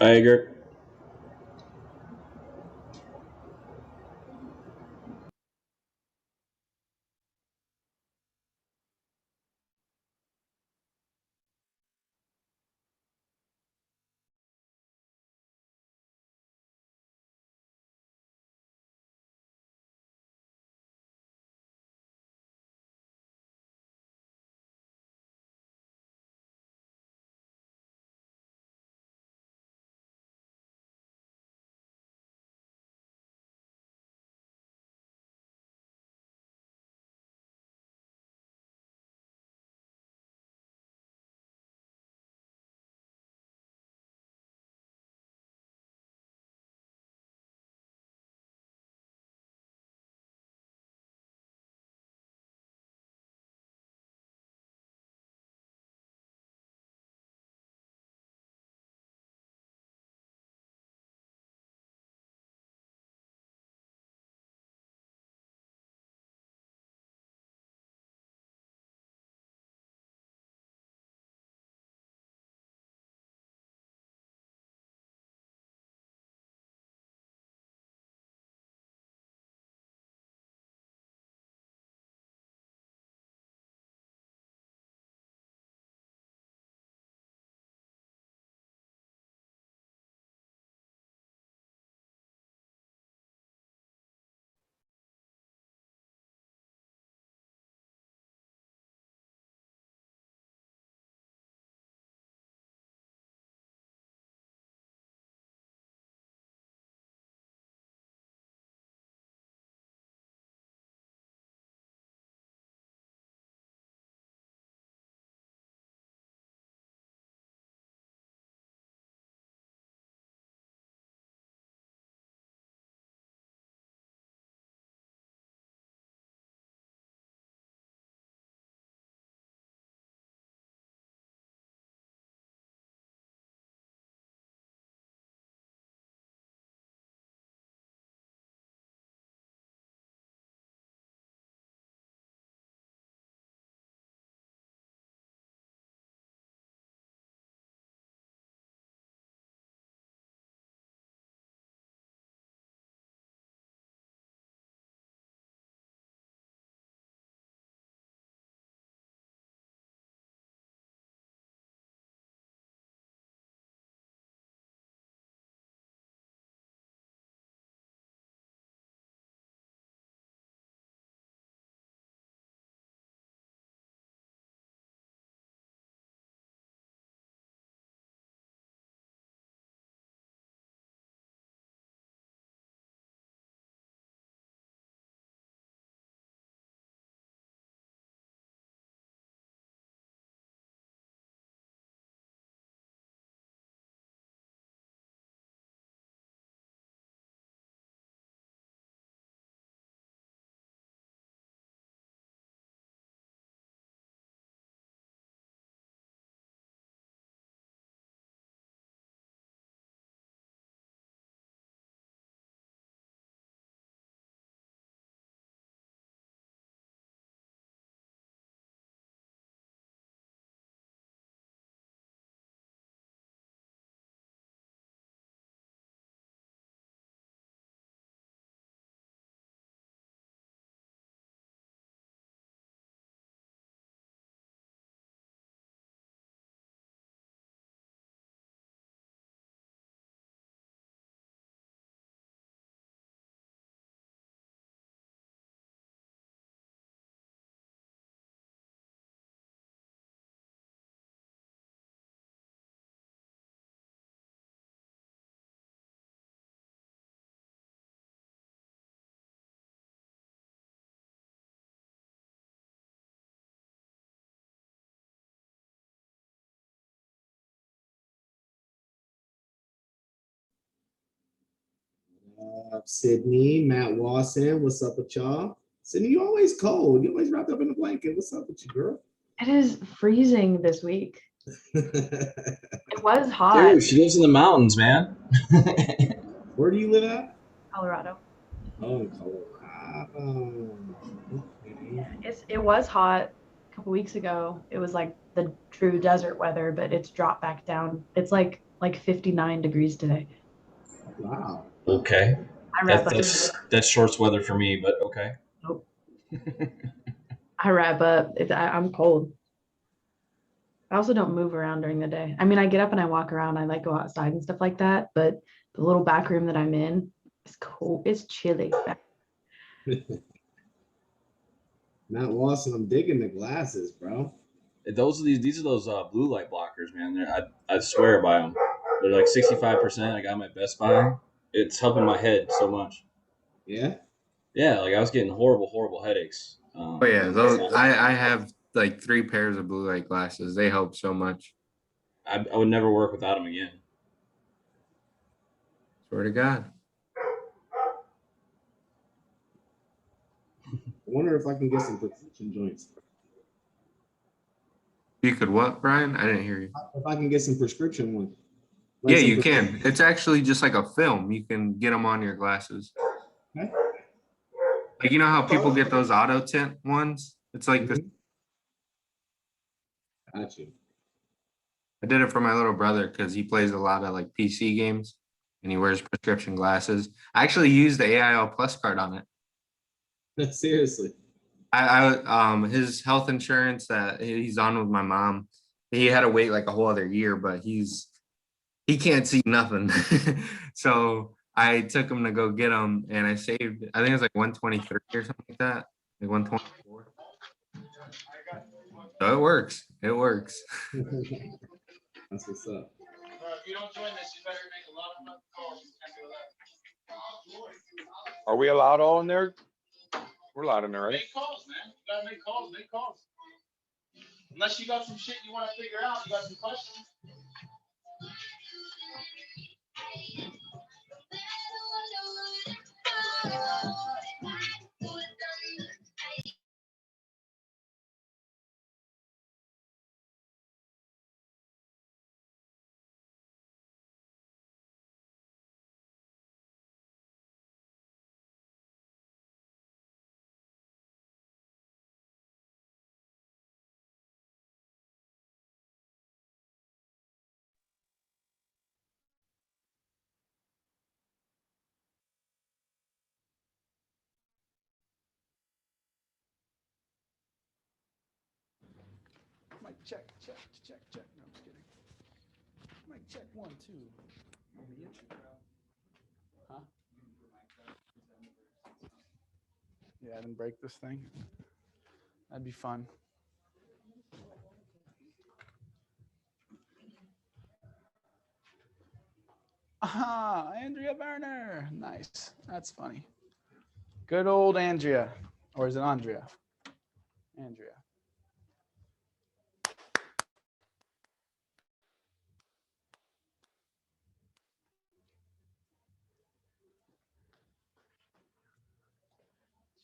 I agree. Sydney, Matt Wasson, what's up with y'all? Sydney, you always cold. You always wrapped up in a blanket. What's up with you, girl? It is freezing this week. It was hot, Dude, she lives in the mountains, man. Where do you live at? Colorado. Oh, in Colorado. Okay. It was hot a couple weeks ago. It was like the true desert weather, but it's dropped back down. It's like like 59 degrees today. Wow. Okay. I wrap up. That's shorts weather for me, but okay. Nope. I wrap up. I'm cold. I also don't move around during the day. I mean, I get up and I walk around. I like go outside and stuff like that. But the little back room that I'm in is cold. It's chilly. Matt Watson, I'm digging the glasses, bro. These are those blue light blockers, man. I swear by them. They're like 65%. I got them at Best Buy. It's helping my head so much. Yeah. Yeah, like I was getting horrible headaches. Oh yeah, those I have like 3 pairs of blue light glasses. They help so much. I would never work without them again. Swear to God. I wonder if I can get some prescription joints. You could what, Brian? I didn't hear you. If I can get some prescription ones. Like Yeah, some you can. It's actually just like a film. You can get them on your glasses. Okay. Like, you know how people get those auto tint ones? It's like this. Got you. I did it for my little brother because he plays a lot of like PC games and he wears prescription glasses. I actually used the AIL Plus card on it. Seriously. His health insurance that he's on with my mom, he had to wait like a whole other year, but he can't see nothing. So I took him to go get him and I saved, I think it was like 123 or something like that, like 124. So it works. It works. That's what's up. If you don't join this, you better make a lot of calls. Are we allowed all in there? We're allowed in there, right? Make calls, man. You gotta make calls, make calls. Unless you got some shit you want to figure out, you got some questions. Mic check. No, I'm just kidding. Mic check 1, 2. Huh? Yeah, I didn't break this thing. That'd be fun. Aha, Andrea Werner. Nice. That's funny. Good old Andrea. Or is it Andrea? Andrea.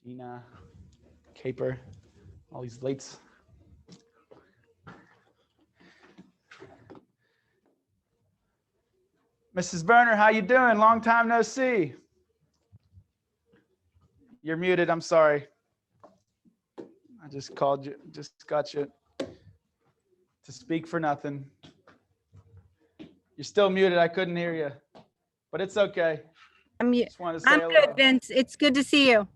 Gina, Caper, all these lates. Mrs. Berner, how you doing? Long time no see. You're muted, I'm sorry. I just called you, just got you to speak for nothing. You're still muted, I couldn't hear you, but it's okay. I'm Just good, Vince. It's good to see you.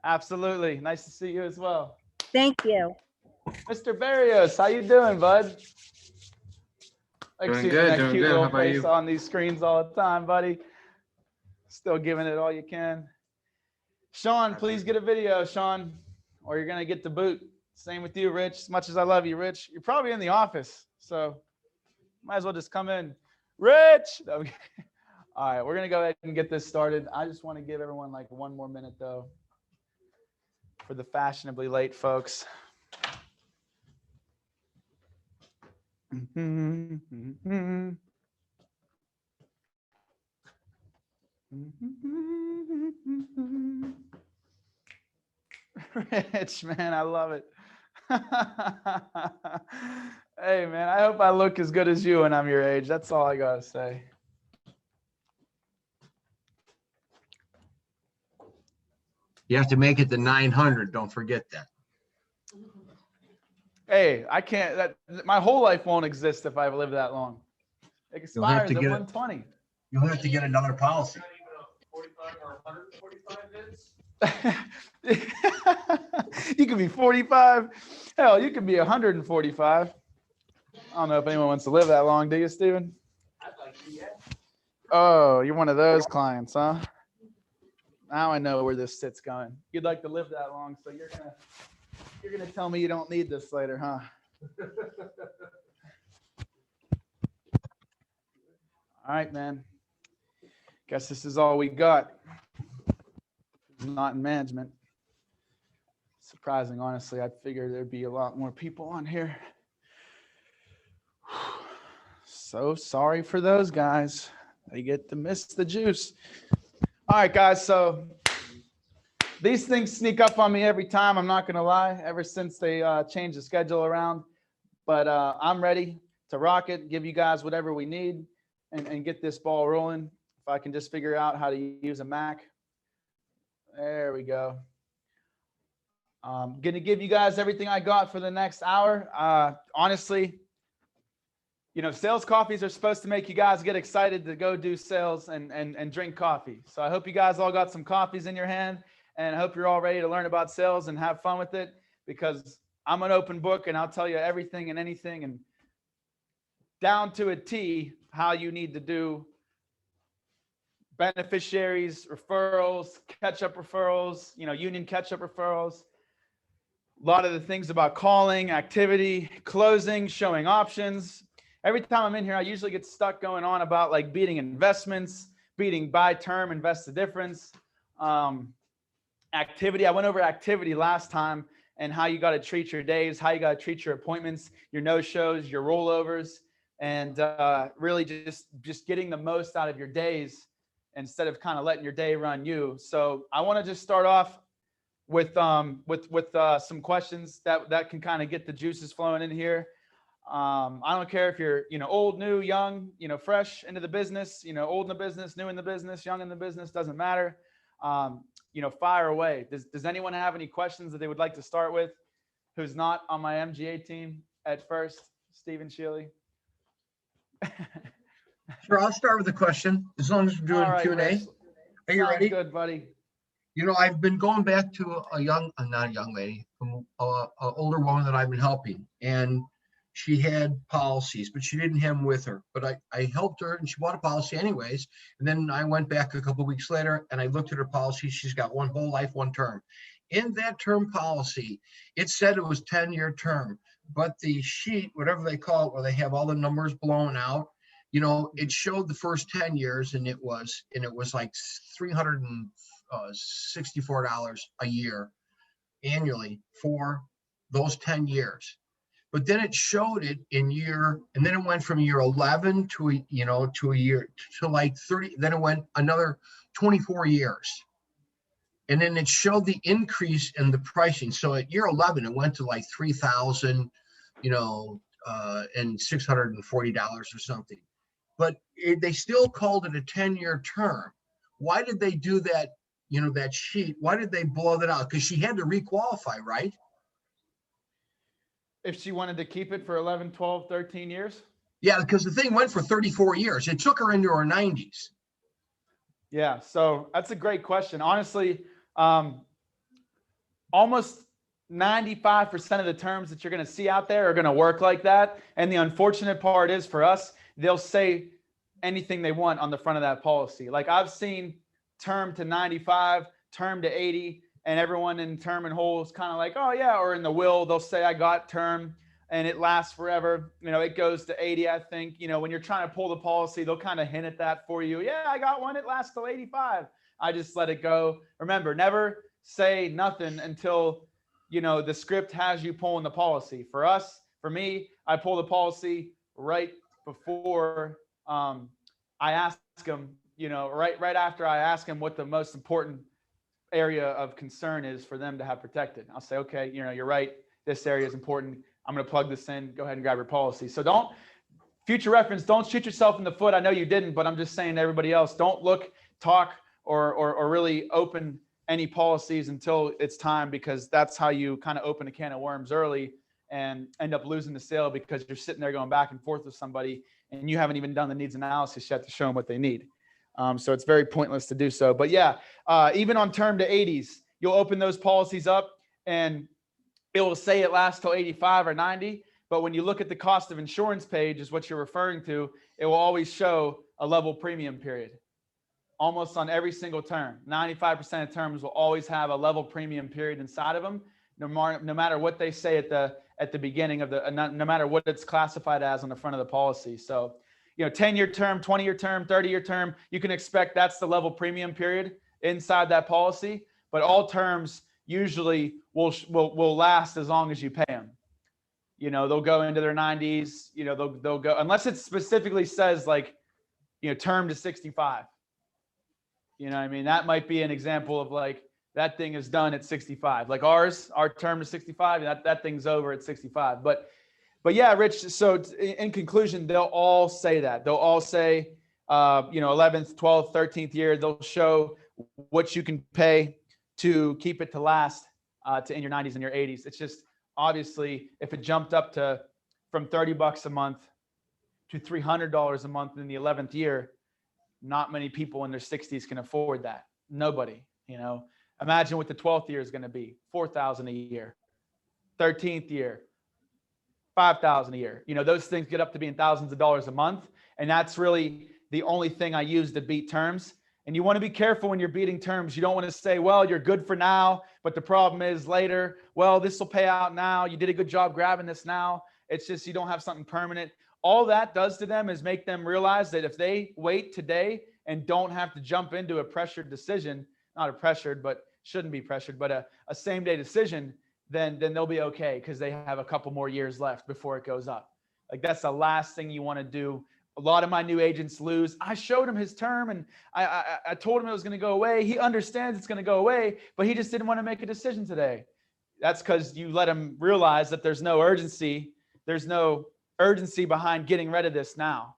Absolutely. Nice to see you as well. Thank you. Mr. Barrios, how you doing, bud? Like Doing seeing good, that doing cute good. little How about face you? on these screens all the time, buddy. Still giving it all you can. Sean, please get a video, Sean, or you're gonna get the boot. Same with you, Rich. As much as I love you, Rich, you're probably in the office, so might as well just come in. Rich! Okay. All right, we're gonna go ahead and get this started. I just want to give everyone like 1 more minute though for the fashionably late folks. Rich, man, I love it. Hey, man, I hope I look as good as you when I'm your age. That's all I gotta say. You have to make it to 900. Don't forget that. Hey, I can't. My whole life won't exist if I live that long. It You'll have expires to at get it. 120. You'll have to get another policy. You could be 45. Hell, you could be 145. I don't know if anyone wants to live that long, do you, Steven? Oh, you're one of those clients, huh? Now I know where this sit's going. You'd like to live that long, so you're gonna tell me you don't need this later, huh? All right, man. Guess this is all we got. Not in management. Surprising, honestly. I figured there'd be a lot more people on here. So sorry for those guys. They get to miss the juice. All right, guys. So these things sneak up on me every time. I'm not going to lie, ever since they changed the schedule around. But I'm ready to rock it, give you guys whatever we need and get this ball rolling. If I can just figure out how to use a Mac. There we go. I'm going to give you guys everything I got for the next hour. Honestly, you know, sales coffees are supposed to make you guys get excited to go do sales and drink coffee. So I hope you guys all got some coffees in your hand, and I hope you're all ready to learn about sales and have fun with it, because I'm an open book and I'll tell you everything and anything and down to a T how you need to do beneficiaries, referrals, catch-up referrals, you know, union catch-up referrals. A lot of the things about calling, activity, closing, showing options. Every time I'm in here, I usually get stuck going on about like beating investments, beating buy term, invest the difference. Activity. I went over activity last time and how you got to treat your days, how you got to treat your appointments, your no-shows, your rollovers, and really just getting the most out of your days instead of kind of letting your day run you. So I want to just start off with some questions that can kind of get the juices flowing in here. I don't care if you're, you know, old, new, young, you know, fresh into the business, you know, old in the business, new in the business, young in the business, doesn't matter. You know, fire away. Does anyone have any questions that they would like to start with who's not on my MGA team at first? Stephen Shealy. Sure, I'll start with a question as long as we're doing All right, Q&A. Chris. Are you Sounds ready? good, buddy. You know, I've been going back to not a young lady, an older woman that I've been helping, and she had policies, but she didn't have them with her. But I helped her, and she bought a policy anyways. And then I went back a couple of weeks later, and I looked at her policy. She's got one whole life, one term. In that term policy, it said it was 10-year term, but the sheet, whatever they call it, where they have all the numbers blown out, you know, it showed the first 10 years, and it was like $364 a year annually for those 10 years. But then it showed it in year, and then it went from year 11 to a year to like 30. Then it went another 24 years. And then it showed the increase in the pricing. So at year 11, it went to like $3,000, and $640 or something. But they still called it a 10-year term. Why did they do that? You know, that sheet, why did they blow that out? Because she had to requalify, right? If she wanted to keep it for 11, 12, 13 years? Yeah, because the thing went for 34 years. It took her into her 90s. Yeah, so that's a great question. Honestly, almost 95% of the terms that you're going to see out there are going to work like that. And the unfortunate part is for us, they'll say anything they want on the front of that policy. Like I've seen term to 95, term to 80, and everyone in term and whole is kind of like, oh yeah, or in the will, they'll say I got term and it lasts forever. You know, it goes to 80, I think. You know, when you're trying to pull the policy, they'll kind of hint at that for you. Yeah, I got one, it lasts till 85. I just let it go. Remember, never say nothing until, you know, the script has you pulling the policy. For us, for me, I pull the policy right before I ask them, you know, right after I ask them what the most important area of concern is for them to have protected. I'll say, okay, you know, you're right. This area is important. I'm going to plug this in. Go ahead and grab your policy. So don't, future reference, don't shoot yourself in the foot. I know you didn't, but I'm just saying to everybody else, don't look, talk, or really open any policies until it's time, because that's how you kind of open a can of worms early and end up losing the sale because you're sitting there going back and forth with somebody and you haven't even done the needs analysis yet to show them what they need. So it's very pointless to do so. But yeah, even on term to 80s, you'll open those policies up and it will say it lasts till 85 or 90. But when you look at the cost of insurance page is what you're referring to, it will always show a level premium period. Almost on every single term, 95% of terms will always have a level premium period inside of them, no matter what they say at the beginning of the, no matter what it's classified as on the front of the policy. So, 10-year term, 20-year term, 30-year term, you can expect that's the level premium period inside that policy. But all terms usually will last as long as you pay them. They'll go into their 90s. They'll go, unless it specifically says like, term to 65. You know what I mean? That might be an example of like, that thing is done at 65. Like our term to 65, that thing's over at 65. But yeah, Rich, so in conclusion, they'll all say that. They'll all say, 11th, 12th, 13th year, they'll show what you can pay to keep it to last to in your 90s and your 80s. It's just, obviously, if it jumped up to from $30 a month to $300 a month in the 11th year, not many people in their 60s can afford that. Nobody, Imagine what the 12th year is going to be, $4,000 a year. 13th year, $5,000 a year. Those things get up to being thousands of dollars a month. And that's really the only thing I use to beat terms. And you want to be careful when you're beating terms. You don't want to say, well, you're good for now, but the problem is later, well, this will pay out now. You did a good job grabbing this now. It's just, you don't have something permanent. All that does to them is make them realize that if they wait today and don't have to jump into a pressured decision, not a pressured, but shouldn't be pressured, but a same day decision, then they'll be okay because they have a couple more years left before it goes up. Like that's the last thing you want to do. A lot of my new agents lose. I showed him his term and I told him it was going to go away. He understands it's going to go away, but he just didn't want to make a decision today. That's because you let him realize that there's no urgency. There's no urgency behind getting rid of this now.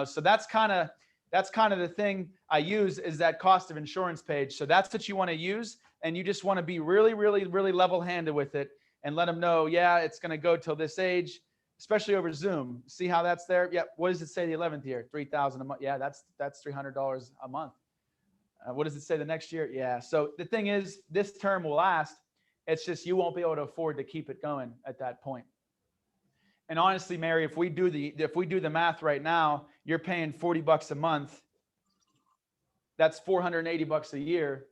So that's kind of the thing I use is that cost of insurance page. So that's what you want to use. And you just want to be really, really, really level-handed with it and let them know, yeah, it's going to go till this age, especially over Zoom. See how that's there? Yeah. What does it say the 11th year? $3,000 a month. Yeah, that's $300 a month. What does it say the next year? Yeah. So the thing is, this term will last. It's just you won't be able to afford to keep it going at that point. And honestly, Mary, if we do the math right now, you're paying $40 a month. That's $480 a year.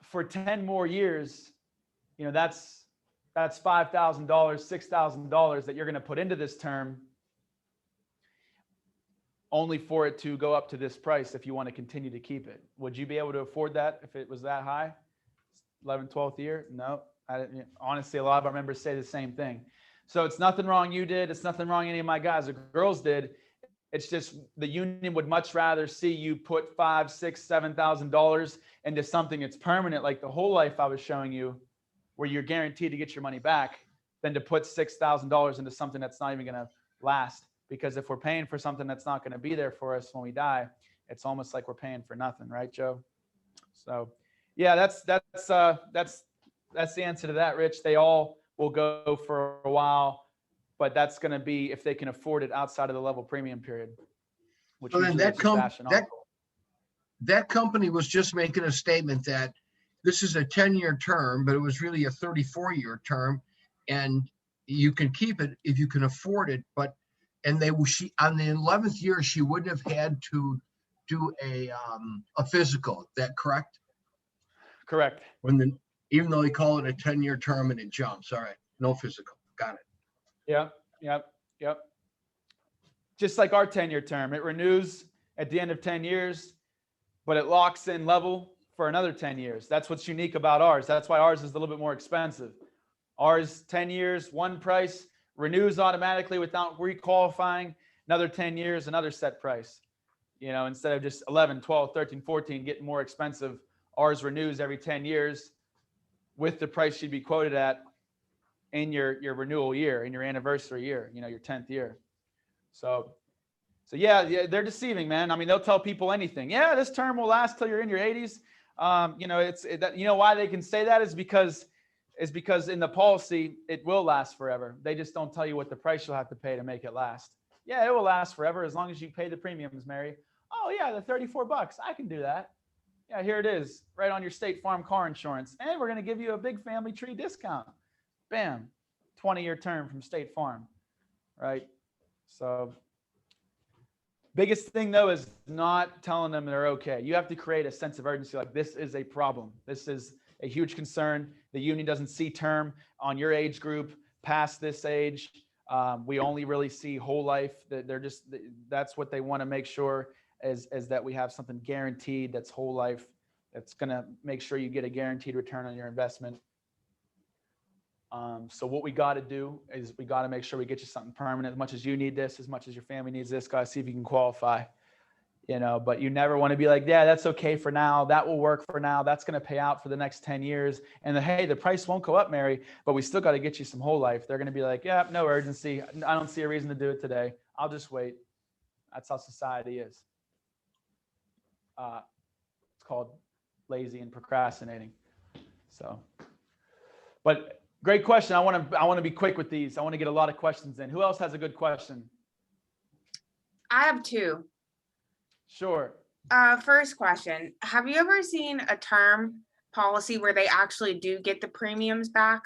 For 10 more years, that's $5,000, $6,000 that you're going to put into this term, only for it to go up to this price if you want to continue to keep it. Would you be able to afford that if it was that high? 11th, 12th year? No. Honestly, a lot of our members say the same thing. So it's nothing wrong you did. It's nothing wrong any of my guys or girls did. It's just the union would much rather see you put $5,000, $6,000, $7,000 into something that's permanent, like the whole life I was showing you, where you're guaranteed to get your money back, than to put $6,000 into something that's not even going to last. Because if we're paying for something that's not going to be there for us when we die, it's almost like we're paying for nothing, right, Joe? So, yeah, that's the answer to that, Rich. They all will go for a while. But that's going to be if they can afford it outside of the level premium period. Which so then that company was just making a statement that this is a 10-year term, but it was really a 34-year term, and you can keep it if you can afford it. But on the 11th year, she wouldn't have had to do a physical. Is that correct? Correct. Even though they call it a 10-year term and it jumps. All right, no physical. Got it. Yep. Just like our 10-year term, it renews at the end of 10 years, but it locks in level for another 10 years. That's what's unique about ours. That's why ours is a little bit more expensive. Ours, 10 years, one price, renews automatically without requalifying. Another 10 years, another set price. Instead of just 11, 12, 13, 14 getting more expensive, ours renews every 10 years with the price you'd be quoted at in your renewal year, in your anniversary year, your 10th year. So yeah, they're deceiving, man. I mean, they'll tell people anything. Yeah, this term will last till you're in your 80s. Why they can say that is because in the policy, it will last forever. They just don't tell you what the price you'll have to pay to make it last. Yeah, it will last forever as long as you pay the premiums, Mary. Oh yeah, the $34. I can do that. Yeah, here it is, right on your State Farm car insurance. And we're going to give you a big family tree discount. Bam, 20-year term from State Farm, right? So biggest thing though is not telling them they're okay. You have to create a sense of urgency. Like, this is a problem. This is a huge concern. The union doesn't see term on your age group past this age. We only really see whole life. That's what they want to make sure is that we have something guaranteed that's whole life. That's going to make sure you get a guaranteed return on your investment. So what we got to do is we got to make sure we get you something permanent. As much as you need this, as much as your family needs this, guys, see if you can qualify, but you never want to be like, yeah, that's okay for now. That will work for now. That's going to pay out for the next 10 years. And hey, the price won't go up, Mary, but we still got to get you some whole life. They're going to be like, yeah, no urgency. I don't see a reason to do it today. I'll just wait. That's how society is. It's called lazy and procrastinating. So, but great question. I want to be quick with these. I want to get a lot of questions in. Who else has a good question? I have two. Sure. First question. Have you ever seen a term policy where they actually do get the premiums back?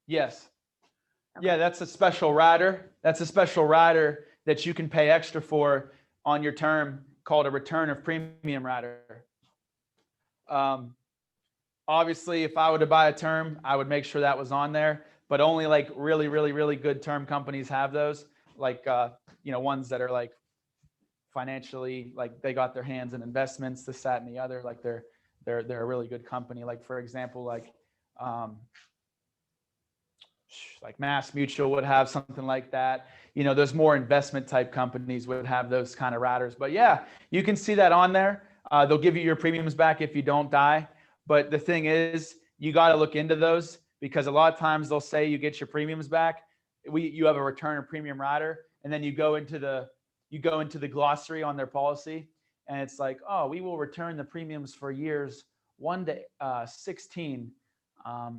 Yes. Yeah, that's a special rider. That's a special rider that you can pay extra for on your term, called a return of premium rider. Obviously, if I were to buy a term, I would make sure that was on there, but only like really, really, really good term companies have those. Like, ones that are like financially, like they got their hands in investments, this, that, and the other. Like they're a really good company. Like, for example, like Mass Mutual would have something like that. Those more investment type companies would have those kind of riders. But yeah, you can see that on there. They'll give you your premiums back if you don't die. But the thing is, you got to look into those, because a lot of times they'll say you get your premiums back. You have a return of premium rider, and then you go into the glossary on their policy, and it's like, oh, we will return the premiums for years 1 to 16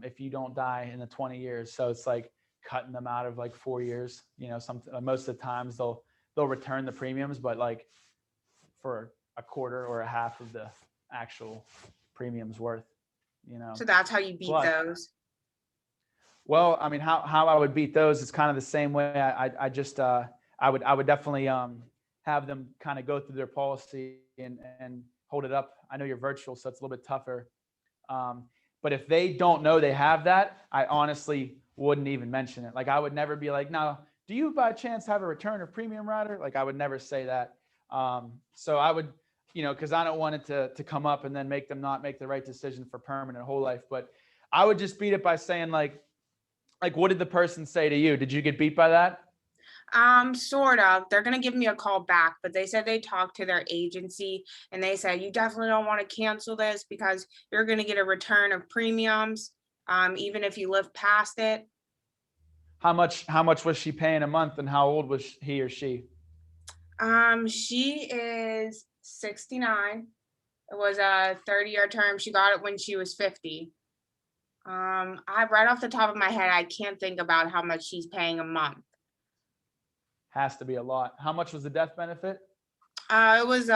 if you don't die in the 20 years. So it's like cutting them out of like 4 years. Most of the times they'll return the premiums, but like for a quarter or a half of the actual premiums worth. So that's how you beat those. Well, I mean, how I would beat those is kind of the same way. I would definitely have them kind of go through their policy and hold it up. I know you're virtual, so it's a little bit tougher. But if they don't know they have that, I honestly wouldn't even mention it. Like, I would never be like, now, do you by chance have a return of premium rider? Like, I would never say that. So I would, because I don't want it to come up and then make them not make the right decision for permanent whole life. But I would just beat it by saying like, what did the person say to you? Did you get beat by that? Sort of. They're going to give me a call back, but they said they talked to their agency and they said, you definitely don't want to cancel this because you're going to get a return of premiums, even if you live past it. How much was she paying a month, and how old was he or she? She is 69. It was a 30-year term. She got it when she was 50. Right off the top of my head, I can't think about how much she's paying a month. Has to be a lot. How much was the death benefit? It was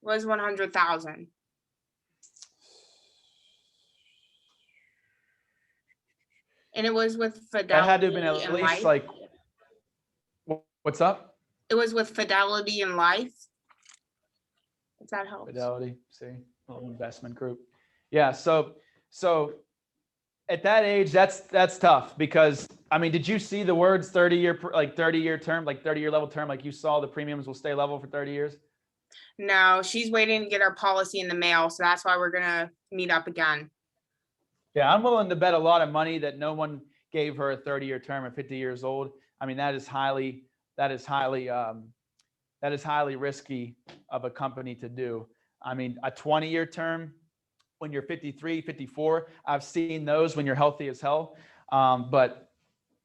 100,000. And it was with Fidelity. That had to have been at least like, what's up? It was with Fidelity and Life. If that helps. Fidelity, see, little investment group. Yeah. So at that age, that's tough, because I mean, did you see the words 30-year term, like 30-year level term? Like, you saw the premiums will stay level for 30 years? No, she's waiting to get her policy in the mail. So that's why we're going to meet up again. Yeah, I'm willing to bet a lot of money that no one gave her a 30-year term at 50 years old. I mean, that is highly risky of a company to do. I mean, a 20-year term when you're 53, 54, I've seen those when you're healthy as hell. But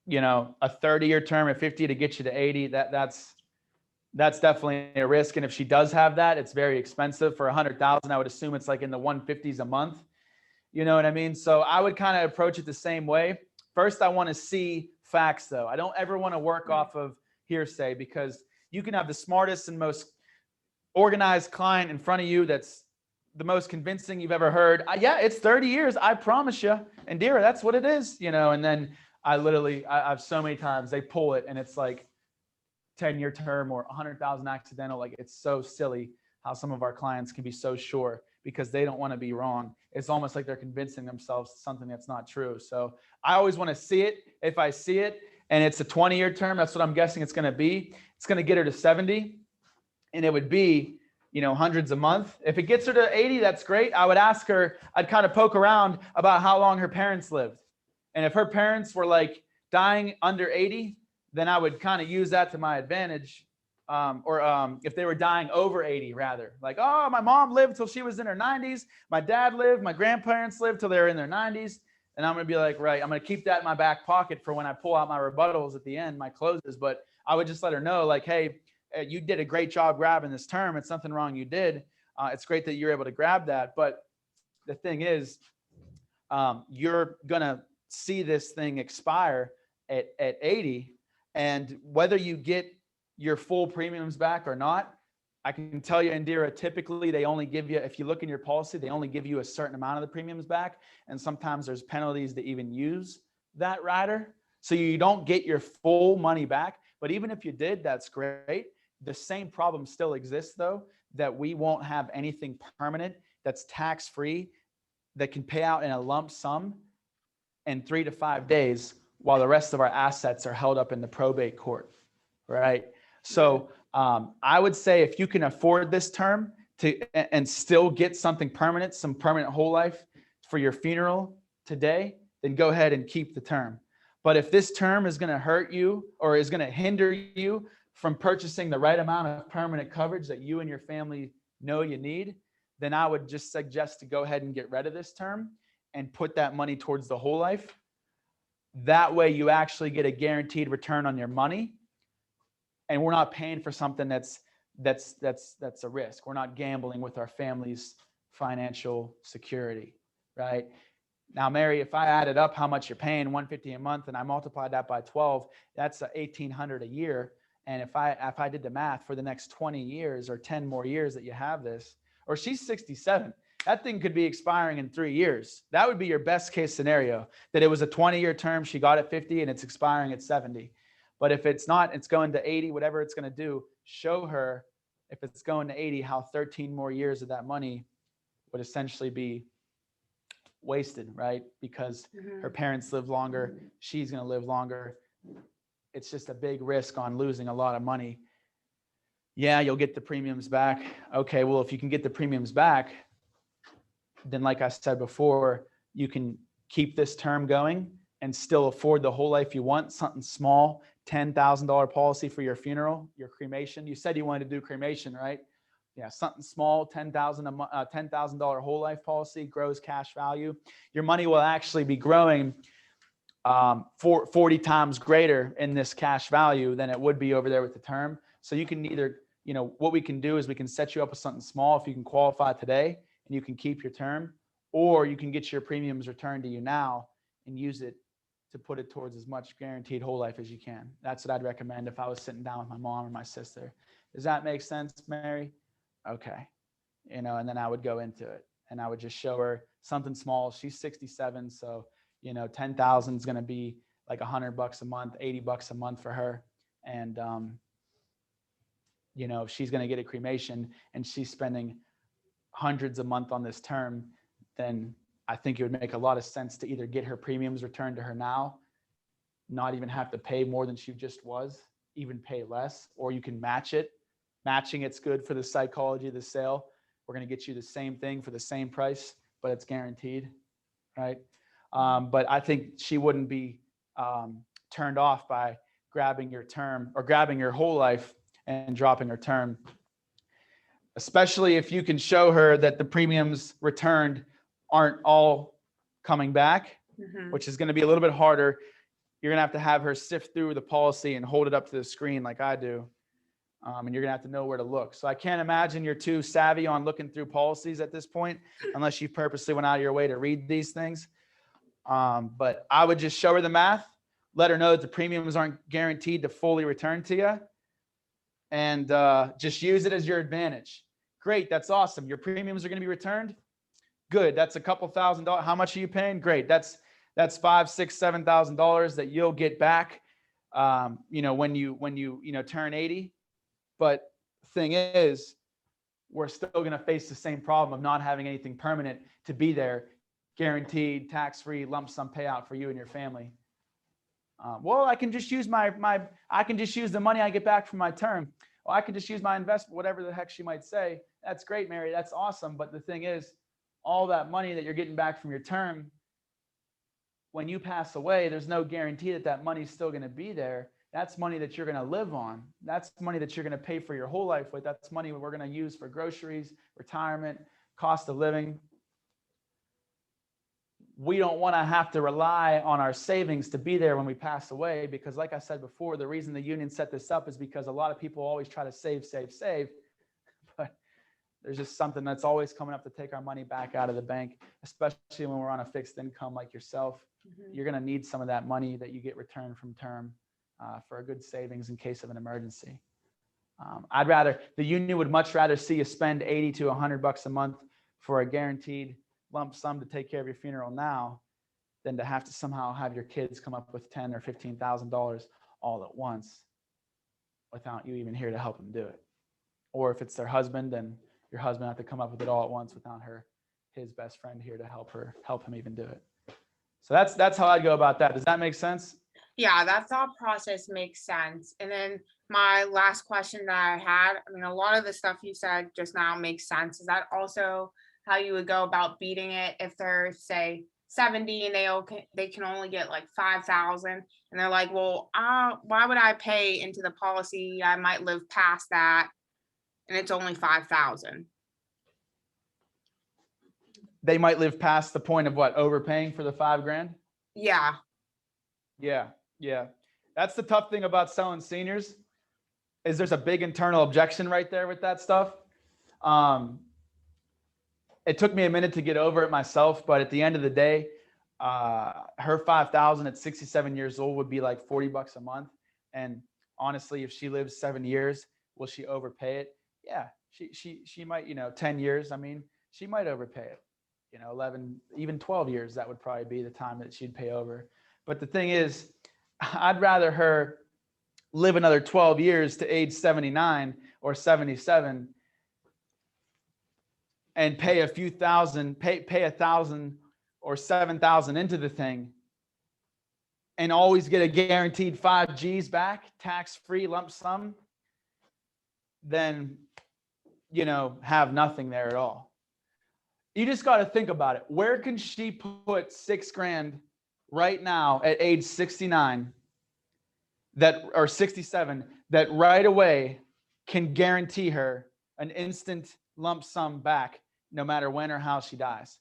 a 30-year term at 50 to get you to 80, that's definitely a risk. And if she does have that, it's very expensive. For 100,000, I would assume it's like in the 150s a month. You know what I mean? So I would kind of approach it the same way. First, I want to see facts, though. I don't ever want to work off of hearsay, because you can have the smartest and most organized client in front of you that's the most convincing you've ever heard. Yeah, it's 30 years, I promise you. And Dira, that's what it is, you know. And then I've so many times they pull it and it's like 10-year term or 100,000 accidental. Like, it's so silly how some of our clients can be so sure because they don't want to be wrong. It's almost like they're convincing themselves something that's not true. So I always want to see it. If I see it and it's a 20-year term, that's what I'm guessing it's going to be. It's going to get her to 70, and it would be, you know, hundreds a month. If it gets her to 80, that's great. I would ask her, I'd kind of poke around about how long her parents lived. And if her parents were like dying under 80, then I would kind of use that to my advantage. Or if they were dying over 80, rather, like, oh, my mom lived till she was in her 90s. My dad lived, my grandparents lived till they were in their 90s. And I'm going to be like, right, I'm going to keep that in my back pocket for when I pull out my rebuttals at the end, my closes. But I would just let her know, like, hey, you did a great job grabbing this term. It's something wrong you did. It's great that you're able to grab that. But the thing is, you're going to see this thing expire at 80. And whether you get your full premiums back or not, I can tell you, Indira, typically they only give you, if you look in your policy, they only give you a certain amount of the premiums back. And sometimes there's penalties to even use that rider. So you don't get your full money back. But even if you did, that's great. The same problem still exists, though, that we won't have anything permanent that's tax-free that can pay out in a lump sum in 3 to 5 days while the rest of our assets are held up in the probate court, right? So I would say if you can afford this term and still get something permanent, some permanent whole life for your funeral today, then go ahead and keep the term. But if this term is going to hurt you or is going to hinder you from purchasing the right amount of permanent coverage that you and your family know you need, then I would just suggest to go ahead and get rid of this term and put that money towards the whole life. That way you actually get a guaranteed return on your money. And we're not paying for something that's a risk. We're not gambling with our family's financial security, right? Now, Mary, if I added up how much you're paying, $150 a month, and I multiplied that by 12, that's $1,800 a year. And if I did the math for the next 20 years or 10 more years that you have this, or she's 67, that thing could be expiring in 3 years. That would be your best case scenario, that it was a 20-year term, she got at 50 and it's expiring at 70. But if it's not, it's going to 80, whatever it's going to do, show her if it's going to 80, how 13 more years of that money would essentially be wasted, right? Because her parents live longer, she's going to live longer. It's just a big risk on losing a lot of money. Yeah, you'll get the premiums back. Okay, well, if you can get the premiums back, then like I said before, you can keep this term going and still afford the whole life you want, something small, $10,000 policy for your funeral, your cremation. You said you wanted to do cremation, right? Yeah, something small, $10,000 whole life policy, grows cash value. Your money will actually be growing 40 times greater in this cash value than it would be over there with the term. So you can either, you know, what we can do is we can set you up with something small if you can qualify today and you can keep your term, or you can get your premiums returned to you now and use it to put it towards as much guaranteed whole life as you can. That's what I'd recommend if I was sitting down with my mom or my sister. Does that make sense, Mary? Okay. You know, and then I would go into it and I would just show her something small. She's 67. So, you know, 10,000 is going to be like $100 a month, $80 a month for her. And, you know, if she's going to get a cremation and she's spending hundreds a month on this term, then I think it would make a lot of sense to either get her premiums returned to her now, not even have to pay more than she just was, even pay less, or you can match it. Matching it's good for the psychology of the sale. We're going to get you the same thing for the same price, but it's guaranteed, right? But I think she wouldn't be turned off by grabbing your term or grabbing your whole life and dropping her term, especially if you can show her that the premiums returned aren't all coming back, which is going to be a little bit harder. You're going to have her sift through the policy and hold it up to the screen like I do. And you're going to have to know where to look. So I can't imagine you're too savvy on looking through policies at this point, unless you purposely went out of your way to read these things. But I would just show her the math. let her know that the premiums aren't guaranteed to fully return to you, and just use it as your advantage. Great. That's awesome. Your premiums are going to be returned. Good. That's a couple $1,000s. How much are you paying? Great. That's $5,000, $6,000, $7,000 that you'll get back, when you turn 80. But thing is, we're still going to face the same problem of not having anything permanent to be there, guaranteed, tax-free, lump sum payout for you and your family. Well, I can just use I can just use the money I get back from my term. Well, I can just use my investment, whatever the heck she might say. That's great, Mary. That's awesome. But the thing is, all that money that you're getting back from your term, when you pass away, there's no guarantee that that money's still going to be there. That's money that you're going to live on. That's money that you're going to pay for your whole life with. That's money we're going to use for groceries, retirement, cost of living. We don't want to have to rely on our savings to be there when we pass away, because like I said before, the reason the union set this up is because a lot of people always try to save, but there's just something that's always coming up to take our money back out of the bank, especially when we're on a fixed income like yourself. You're going to need some of that money that you get returned from term for a good savings in case of an emergency. The union would much rather see you spend $80 to $100 a month for a guaranteed lump sum to take care of your funeral now than to have to somehow have your kids come up with $10,000 or $15,000 all at once without you even here to help them do it. Or if it's their husband, then your husband have to come up with it all at once without his best friend here to help him even do it. So that's how I'd go about that. Does that make sense? Yeah, that thought process makes sense. And then my last question that I had, I mean, a lot of the stuff you said just now makes sense. Is that also how you would go about beating it if they're, say, 70 and they can only get like 5,000, and they're like, well, why would I pay into the policy? I might live past that, and it's only 5,000. They might live past the point of what, overpaying for the $5,000? Yeah. Yeah. That's the tough thing about selling seniors, is there's a big internal objection right there with that stuff. It took me a minute to get over it myself, but at the end of the day, her 5,000 at 67 years old would be like $40 a month. And honestly, if she lives 7 years, will she overpay it? Yeah, she might, 10 years. I mean, she might overpay it, 11, even 12 years, that would probably be the time that she'd pay over. But the thing is, I'd rather her live another 12 years to age 79 or 77 and pay a few thousand, pay 1,000 or 7,000 into the thing and always get a guaranteed 5 G's back, tax-free lump sum, then, have nothing there at all. You just got to think about it. Where can she put $6,000 right now at age 69 or 67 that right away can guarantee her an instant lump sum back no matter when or how she dies?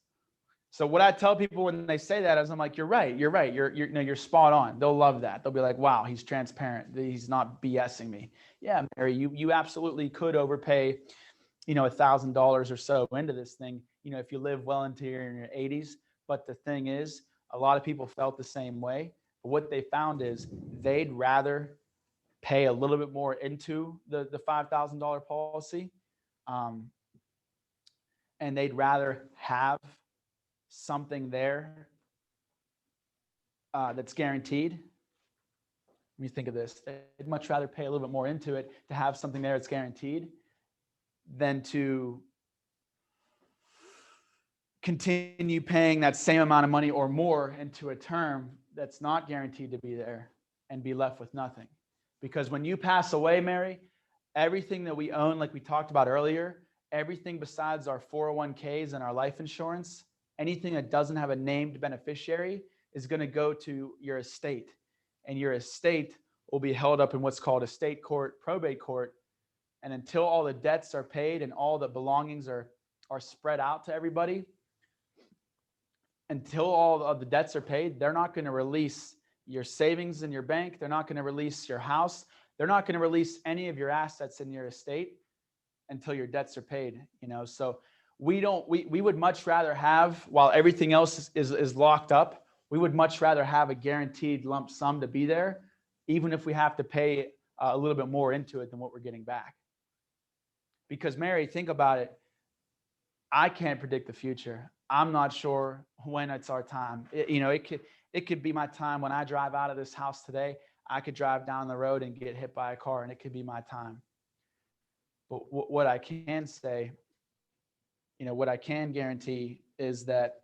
So what I tell people when they say that is, I'm like, you're right. You're spot on. They'll love that. They'll be like, wow, he's transparent. He's not BSing me. Yeah, Mary, you absolutely could overpay, $1,000 or so into this thing, if you live well into your 80s. But the thing is, a lot of people felt the same way. But what they found is they'd rather pay a little bit more into the $5,000 policy. And they'd rather have something there that's guaranteed. When you think of this, they'd much rather pay a little bit more into it to have something there that's guaranteed than to continue paying that same amount of money or more into a term that's not guaranteed to be there and be left with nothing. Because when you pass away, Mary, everything that we own, like we talked about earlier, everything besides our 401ks and our life insurance, anything that doesn't have a named beneficiary is going to go to your estate. And your estate will be held up in what's called estate court, probate court. And until all the debts are paid and all the belongings are spread out to everybody, until all of the debts are paid, they're not going to release your savings in your bank. They're not going to release your house. They're not going to release any of your assets in your estate until your debts are paid. So we would much rather have, while everything else is locked up, We would much rather have a guaranteed lump sum to be there, even if we have to pay a little bit more into it than what we're getting back. Because Mary, think about it. I can't predict the future. I'm not sure when it's our time. It could be my time when I drive out of this house today. I could drive down the road and get hit by a car, and it could be my time. But what I can say, what I can guarantee is that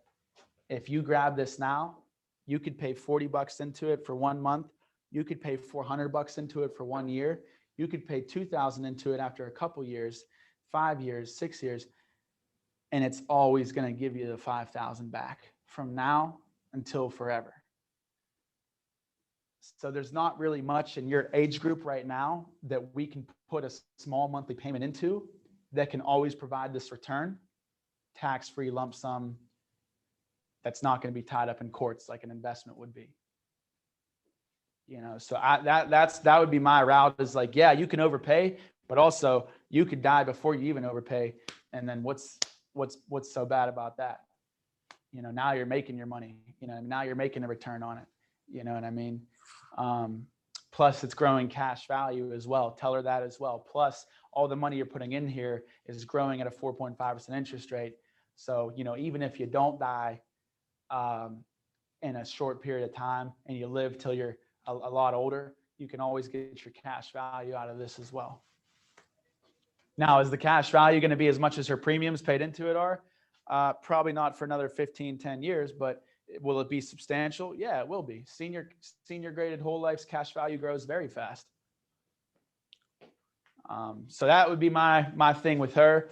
if you grab this now, you could pay $40 into it for 1 month. You could pay $400 into it for 1 year. You could pay $2,000 into it after a couple years, 5 years, 6 years, and it's always going to give you the $5,000 back from now until forever. So there's not really much in your age group right now that we can put a small monthly payment into that can always provide this return, tax-free lump sum that's not going to be tied up in courts like an investment would be. So that would be my route, is like, yeah, you can overpay, but also you could die before you even overpay. And then what's so bad about that? Now you're making your money, now you're making a return on it. You know what I mean? Plus it's growing cash value as well. Tell her that as well. Plus all the money you're putting in here is growing at a 4.5% interest rate. So, even if you don't die in a short period of time and you live till you're a lot older, you can always get your cash value out of this as well. Now, is the cash value going to be as much as her premiums paid into it are? Probably not for another 15-10 years, but will it be substantial? Yeah, it will be. Senior graded whole life's cash value grows very fast. So that would be my thing with her.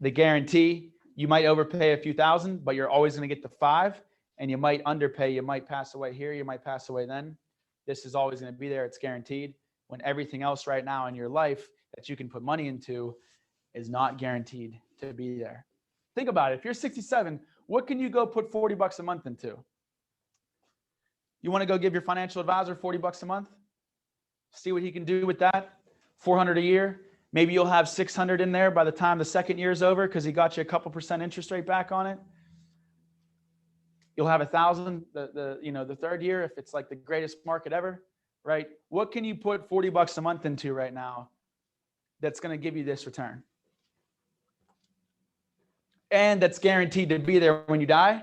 The guarantee, you might overpay a few thousand, but you're always going to get the 5, and you might underpay. You might pass away here. You might pass away then. This is always going to be there. It's guaranteed. When everything else right now in your life that you can put money into is not guaranteed to be there. Think about it. If you're 67, what can you go put $40 a month into? You want to go give your financial advisor $40 a month? See what he can do with that. $400 a year. Maybe you'll have $600 in there by the time the second year is over because he got you a couple % interest rate back on it. You'll have $1,000 the third year if it's like the greatest market ever, right? What can you put $40 a month into right now that's going to give you this return? And that's guaranteed to be there when you die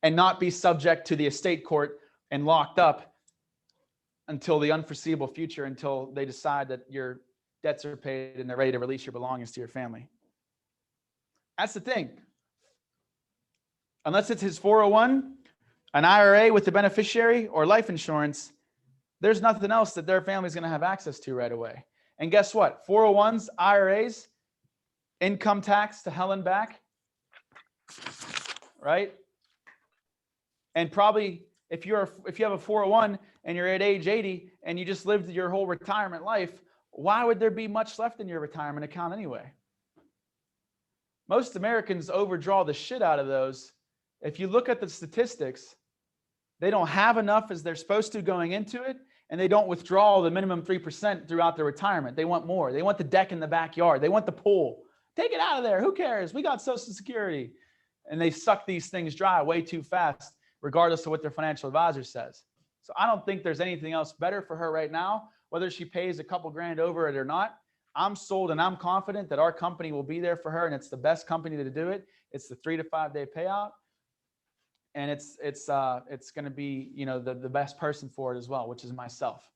and not be subject to the estate court and locked up until the unforeseeable future, until they decide that your debts are paid and they're ready to release your belongings to your family. That's the thing. Unless it's his 401, an IRA with the beneficiary, or life insurance, there's nothing else that their family's going to have access to right away. And guess what? 401s, IRAs, income tax to hell and back, right? And probably if you have a 401 and you're at age 80 and you just lived your whole retirement life, why would there be much left in your retirement account anyway? Most Americans overdraw the shit out of those. If you look at the statistics, they don't have enough as they're supposed to going into it, and they don't withdraw the minimum 3% throughout their retirement. They want more. They want the deck in the backyard. They want the pool. Take it out of there. Who cares? We got Social Security. And they suck these things dry way too fast, regardless of what their financial advisor says. So I don't think there's anything else better for her right now, whether she pays a couple grand over it or not. I'm sold and I'm confident that our company will be there for her, and it's the best company to do it. It's the 3 to 5 day payout. And it's going to be, the best person for it as well, which is myself.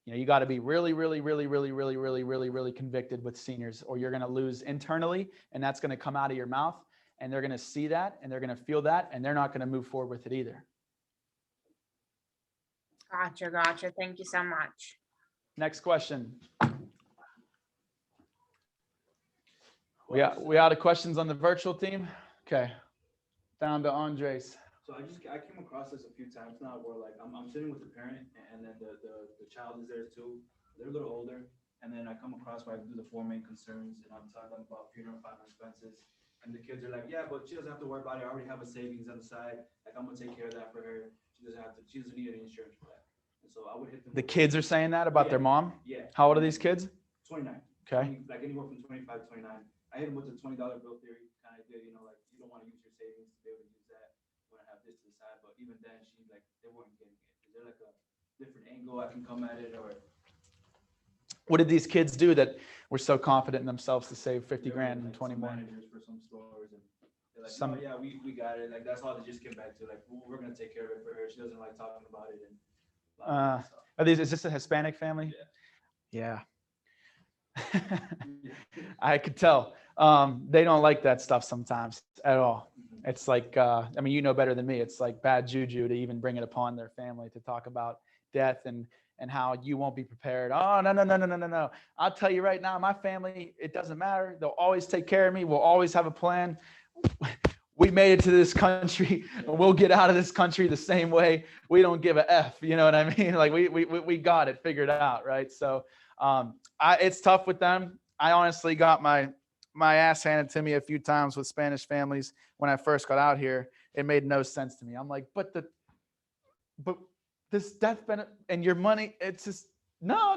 You got to be really, really, really, really, really, really, really, really convicted with seniors, or you're going to lose internally, and that's going to come out of your mouth, and they're going to see that, and they're going to feel that, and they're not going to move forward with it either. Gotcha. Thank you so much. Next question. We out of questions on the virtual team? Okay. Down to Andres. So I came across this a few times now where like I'm sitting with the parent and then the child is there too. They're a little older, and then I come across where I do the 4 main concerns and I'm talking about funeral and final expenses. And the kids are like, yeah, but she doesn't have to worry about it. I already have a savings on the side. Like I'm gonna take care of that for her. She doesn't need any insurance for that. And so I would hit them. The kids are saying that about their mom? Yeah. How old are these kids? 29. Okay. Like anywhere from 25 to 29. I hit them with the $20 bill theory kind of idea, like you don't want to use your savings to be able to use that. want to have this to the side, but even then, she like, they weren't getting it. Is there like a different angle I can come at it, or? What did these kids do that were so confident in themselves to save 50 There were, grand and like, 20 some more? managers for some stores, and they're like, Some- oh yeah, we got it. Like, that's all they just came back to. Like, we're gonna take care of it for her. She doesn't like talking about it, and blah, blah, blah, so. Is this a Hispanic family? Yeah. I could tell. They don't like that stuff sometimes at all. It's like, I mean, you know better than me. It's like bad juju to even bring it upon their family to talk about death and how you won't be prepared. Oh, no, no, no, no, no, no, no. I'll tell you right now, my family, it doesn't matter. They'll always take care of me. We'll always have a plan. We made it to this country and we'll get out of this country the same way. We don't give a F, you know what I mean? Like we got it figured out. Right. So, it's tough with them. I honestly got my ass handed to me a few times with Spanish families when I first got out here. It made no sense to me. I'm like, but this death benefit and your money, it's just, no,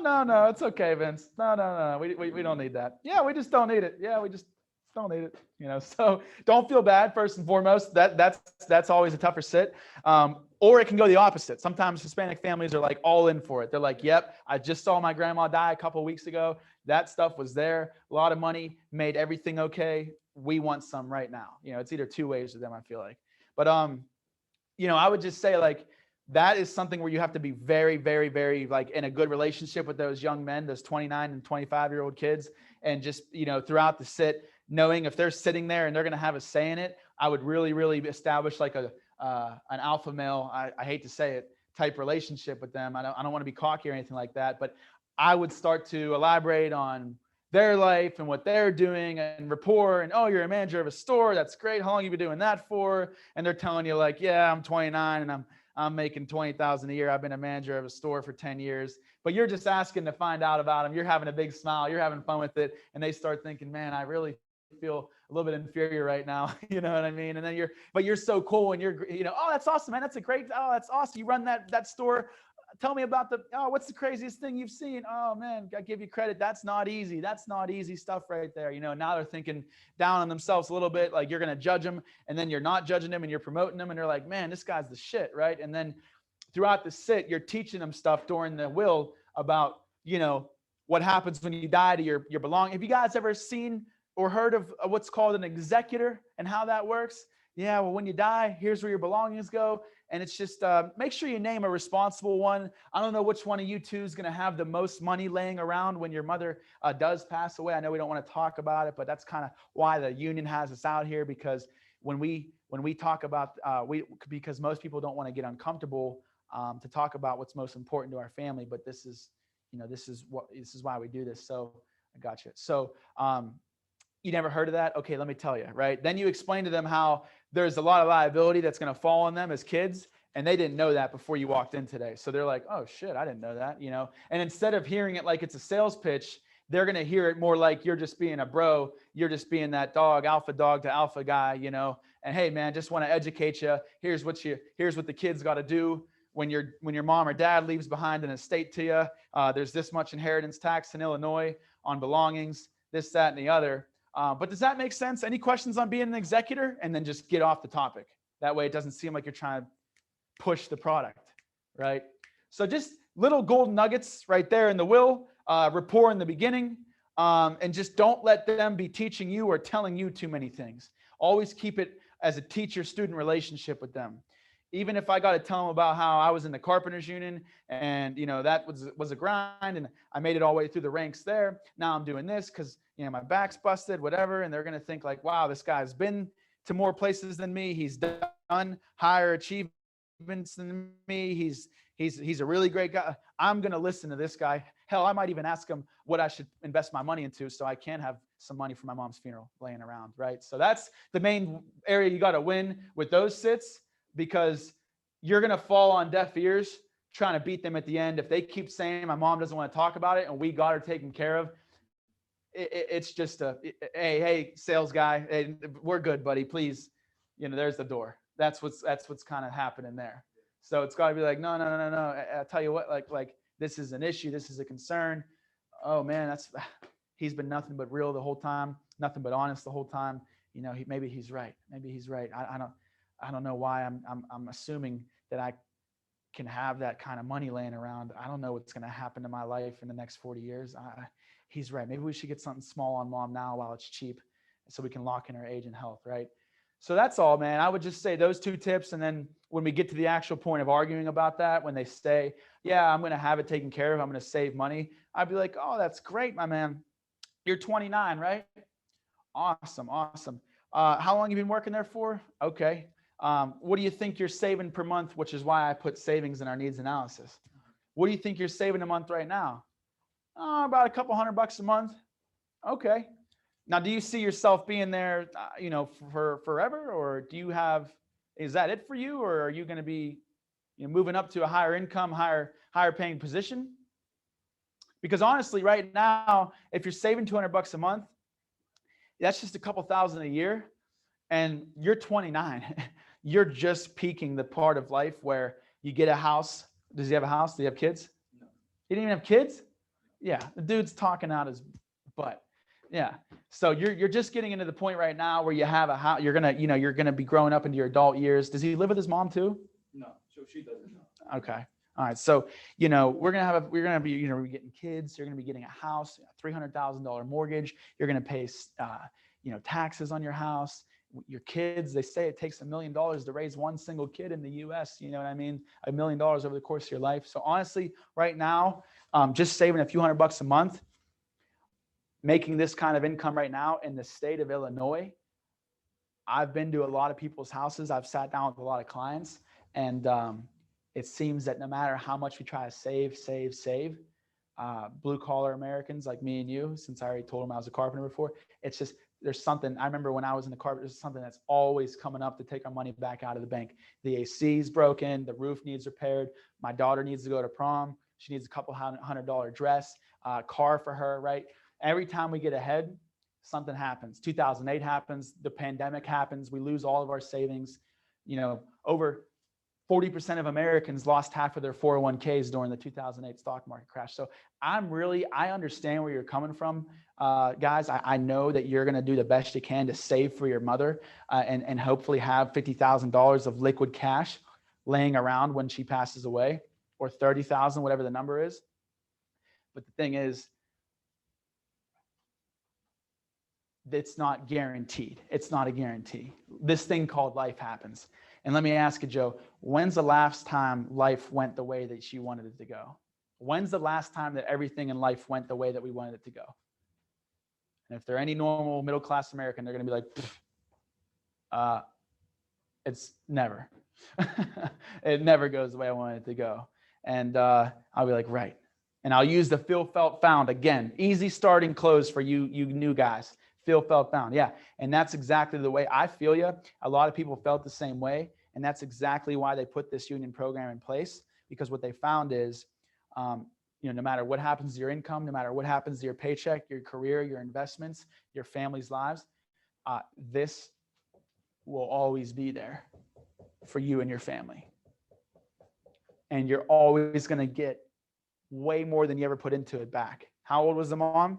it's okay, Vince. No. We don't need that. Yeah, we just don't need it. Yeah, we just don't need it. You know, so don't feel bad first and foremost. That's always a tougher sit. Or it can go the opposite. Sometimes Hispanic families are like all in for it. They're like, yep, I just saw my grandma die a couple of weeks ago. That stuff was there. A lot of money, made everything okay. We want some right now. You know, it's either two ways with them, I feel like. But you know, I would just say like that is something where you have to be very, very, very like in a good relationship with those young men, those 29 and 25-year-old kids, and just, you know, throughout the sit, knowing if they're sitting there and they're going to have a say in it, I would really, really establish like an alpha male, I hate to say it, type relationship with them. I don't want to be cocky or anything like that, but I would start to elaborate on their life and what they're doing and rapport. And, oh, you're a manager of a store. That's great. How long have you been doing that for? And they're telling you like, yeah, I'm 29 and I'm making 20,000 a year. I've been a manager of a store for 10 years, but you're just asking to find out about them. You're having a big smile. You're having fun with it. And they start thinking, man, I really feel a little bit inferior right now. You know what I mean? And then you're so cool and you're, you know, oh, that's awesome, man. That's that's awesome. You run that store. Tell me about what's the craziest thing you've seen? Oh man, I give you credit. That's not easy. That's not easy stuff right there. You know, now they're thinking down on themselves a little bit, like you're going to judge them and then you're not judging them and you're promoting them. And they're like, man, this guy's the shit. Right. And then throughout the sit, you're teaching them stuff during the will about, you know, what happens when you die to your belongings. Have you guys ever seen or heard of what's called an executor and how that works? Yeah, well, when you die, here's where your belongings go. And it's just make sure you name a responsible one. I don't know which one of you two is going to have the most money laying around when your mother does pass away. I know we don't want to talk about it, but that's kind of why the union has us out here, because when we talk about because most people don't want to get uncomfortable to talk about what's most important to our family. But this is why we do this. So I got you. So you never heard of that? Okay, let me tell you, right? Then you explain to them how there's a lot of liability that's going to fall on them as kids, and they didn't know that before you walked in today. So they're like, oh shit, I didn't know that, you know? And instead of hearing it like it's a sales pitch, they're going to hear it more like you're just being a bro. You're just being that alpha dog to alpha guy, you know? And hey, man, just want to educate you. Here's what the kids got to do when your mom or dad leaves behind an estate to you. There's this much inheritance tax in Illinois on belongings, this, that, and the other. But does that make sense? Any questions on being an executor? And then just get off the topic. That way it doesn't seem like you're trying to push the product, right? So just little golden nuggets right there in the will, rapport in the beginning, and just don't let them be teaching you or telling you too many things. Always keep it as a teacher-student relationship with them. Even if I got to tell them about how I was in the carpenters union and, you know, that was a grind and I made it all the way through the ranks there. Now I'm doing this because, you know, my back's busted, whatever. And they're going to think like, wow, this guy's been to more places than me. He's done higher achievements than me. He's a really great guy. I'm going to listen to this guy. Hell, I might even ask him what I should invest my money into so I can have some money for my mom's funeral laying around, right? So that's the main area you got to win with those sits, because you're going to fall on deaf ears trying to beat them at the end. If they keep saying my mom doesn't want to talk about it and we got her taken care of, it's just hey, sales guy, hey, we're good, buddy. Please, you know, there's the door. That's what's kind of happening there. So it's got to be like, no. I tell you what, like this is an issue. This is a concern. Oh man, he's been nothing but real the whole time, nothing but honest the whole time. You know, maybe he's right. Maybe he's right. I don't know why I'm assuming that I can have that kind of money laying around. I don't know what's going to happen to my life in the next 40 years. He's right. Maybe we should get something small on mom now while it's cheap so we can lock in our age and health, right? So that's all, man. I would just say those 2 tips. And then when we get to the actual point of arguing about that, when they say, yeah, I'm going to have it taken care of, I'm going to save money, I'd be like, oh, that's great, my man. You're 29, right? Awesome. Awesome. How long have you been working there for? Okay. What do you think you're saving per month? Which is why I put savings in our needs analysis. What do you think you're saving a month right now? About a couple $100 a month. Okay. Now, do you see yourself being there, for forever, or is that it for you? Or are you going to be, moving up to a higher income, higher paying position? Because honestly, right now, if you're saving $200 a month, that's just a couple thousand a year, and you're 29. You're just peaking the part of life where you get a house. Does he have a house? Do you have kids? No. He didn't even have kids? Yeah, the dude's talking out his butt. Yeah. So you're just getting into the point right now where you have a house. You're gonna be growing up into your adult years. Does he live with his mom too? No, so she doesn't know. Okay. All right. So, we're going to be getting kids. You're going to be getting a house, $300,000 mortgage. You're going to pay, taxes on your house. Your kids, they say it takes $1 million to raise one single kid in the US. You know what I mean? $1 million over the course of your life. So honestly, right now, just saving a few $100 a month, making this kind of income right now in the state of Illinois. I've been to a lot of people's houses. I've sat down with a lot of clients, and, it seems that no matter how much we try to save, blue collar Americans like me and you, since I already told them I was a carpenter before, it's just, there's something, I remember when I was in the carpenter, there's something that's always coming up to take our money back out of the bank. The AC's broken, the roof needs repaired. My daughter needs to go to prom. She needs a couple $100 dress, car for her, right? Every time we get ahead, something happens. 2008 happens, the pandemic happens, we lose all of our savings. Over 40% of Americans lost half of their 401ks during the 2008 stock market crash. So I understand where you're coming from, guys. I know that you're going to do the best you can to save for your mother, and hopefully have $50,000 of liquid cash laying around when she passes away, or 30,000, whatever the number is. But the thing is, it's not guaranteed. It's not a guarantee. This thing called life happens. And let me ask you, Joe, when's the last time life went the way that you wanted it to go? When's the last time that everything in life went the way that we wanted it to go? And if they're any normal middle-class American, they're going to be like, it's never. It never goes the way I wanted it to go. And I'll be like, right. And I'll use the feel, felt, found again. Easy starting close for you new guys. Feel, felt, found. Yeah. And that's exactly the way I feel you. A lot of people felt the same way. And that's exactly why they put this union program in place, because what they found is, no matter what happens to your income, no matter what happens to your paycheck, your career, your investments, your family's lives, this will always be there for you and your family. And you're always going to get way more than you ever put into it back. How old was the mom?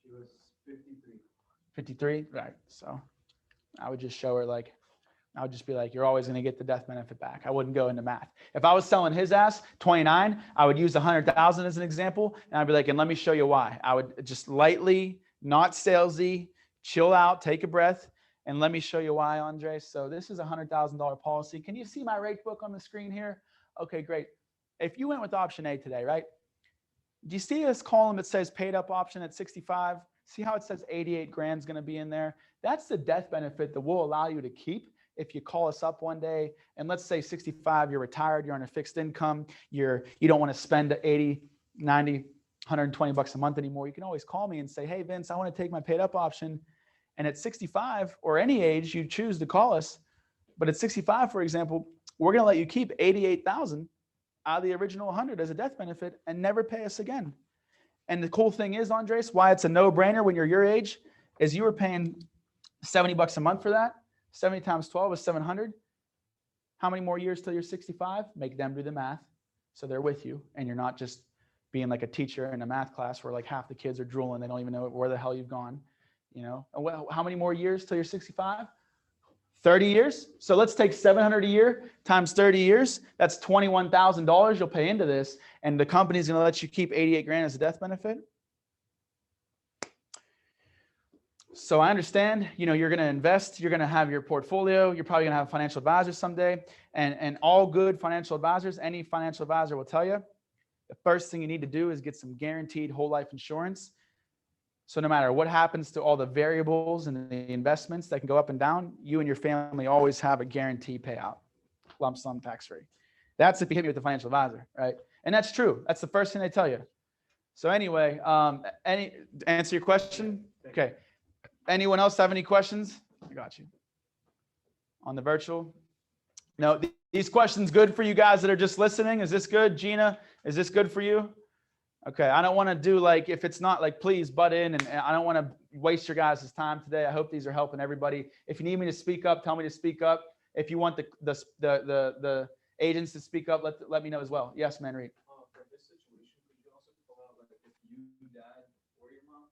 She was 53. 53? Right. So I would just show her I would just be like, you're always going to get the death benefit back. I wouldn't go into math. If I was selling his ass 29, I would use 100,000 as an example. And I'd be like, and let me show you why. I would just lightly, not salesy, chill out, take a breath. And let me show you why, Andre. So this is a $100,000 policy. Can you see my rate book on the screen here? Okay, great. If you went with option A today, right? Do you see this column that says paid up option at 65? See how it says 88 grand is going to be in there? That's the death benefit that will allow you to keep if you call us up one day. And let's say 65, you're retired, you're on a fixed income, you don't want to spend 80, 90, 120 bucks a month anymore. You can always call me and say, hey, Vince, I want to take my paid up option. And at 65 or any age you choose to call us, but at 65, for example, we're going to let you keep 88,000 out of the original 100 as a death benefit and never pay us again. And the cool thing is, Andres, why it's a no-brainer when you're your age is you were paying 70 bucks a month for that. 70 times 12 is 700. How many more years till you're 65? Make them do the math. So they're with you, and you're not just being like a teacher in a math class where like half the kids are drooling. They don't even know where the hell you've gone. How many more years till you're 65? 30 years. So let's take 700 a year times 30 years. That's $21,000 you'll pay into this. And the company's going to let you keep 88 grand as a death benefit. So I understand, you know, you're going to invest, you're going to have your portfolio, you're probably going to have a financial advisor someday, and all good financial advisors, any financial advisor will tell you, the first thing you need to do is get some guaranteed whole life insurance. So no matter what happens to all the variables and the investments that can go up and down, you and your family always have a guaranteed payout, lump sum tax free. That's if you hit me with a financial advisor, right? And that's true. That's the first thing they tell you. So anyway, answer your question? Okay. Anyone else have any questions? I got you. On the virtual? No, these questions good for you guys that are just listening? Is this good? Gina, is this good for you? Okay, I don't want to do like, if it's not, like, please butt in, and I don't want to waste your guys' time today. I hope these are helping everybody. If you need me to speak up, tell me to speak up. If you want the agents to speak up, let me know as well. Yes, Manreed. For this situation, could you also pull out, like, if you, dad, or your mom,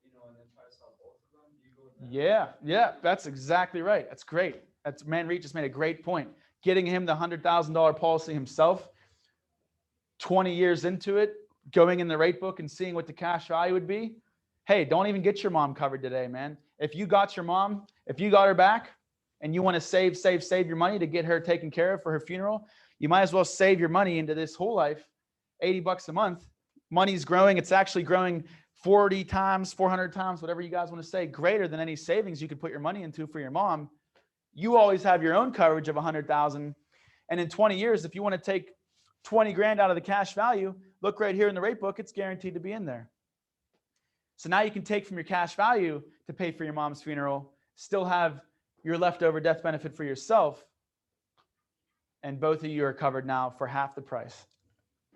you know, and then try to sell both of them? You go with that? Yeah, that's exactly right. That's great. That's Manreed just made a great point. Getting him the $100,000 policy himself, 20 years into it, going in the rate book and seeing what the cash value would be. Hey, don't even get your mom covered today, man. If you got your mom, if you got her back and you want to save your money to get her taken care of for her funeral, you might as well save your money into this whole life, $80 a month. Money's growing. It's actually growing 40 times, 400 times, whatever you guys want to say, greater than any savings you could put your money into for your mom. You always have your own coverage of 100,000. And in 20 years, if you want to take 20 grand out of the cash value, look right here in the rate book, it's guaranteed to be in there. So now you can take from your cash value to pay for your mom's funeral, still have your leftover death benefit for yourself, and both of you are covered now for half the price.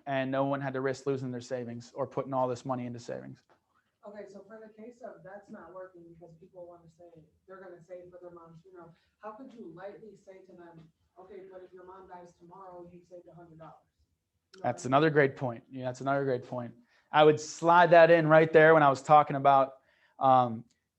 And no one had to risk losing their savings or putting all this money into savings. Okay, so for the case of that's not working because people want to say they're going to save for their mom's funeral, how could you lightly say to them, okay, but if your mom dies tomorrow, you saved $100? That's another great point. Yeah, that's another great point. I would slide that in right there when I was talking about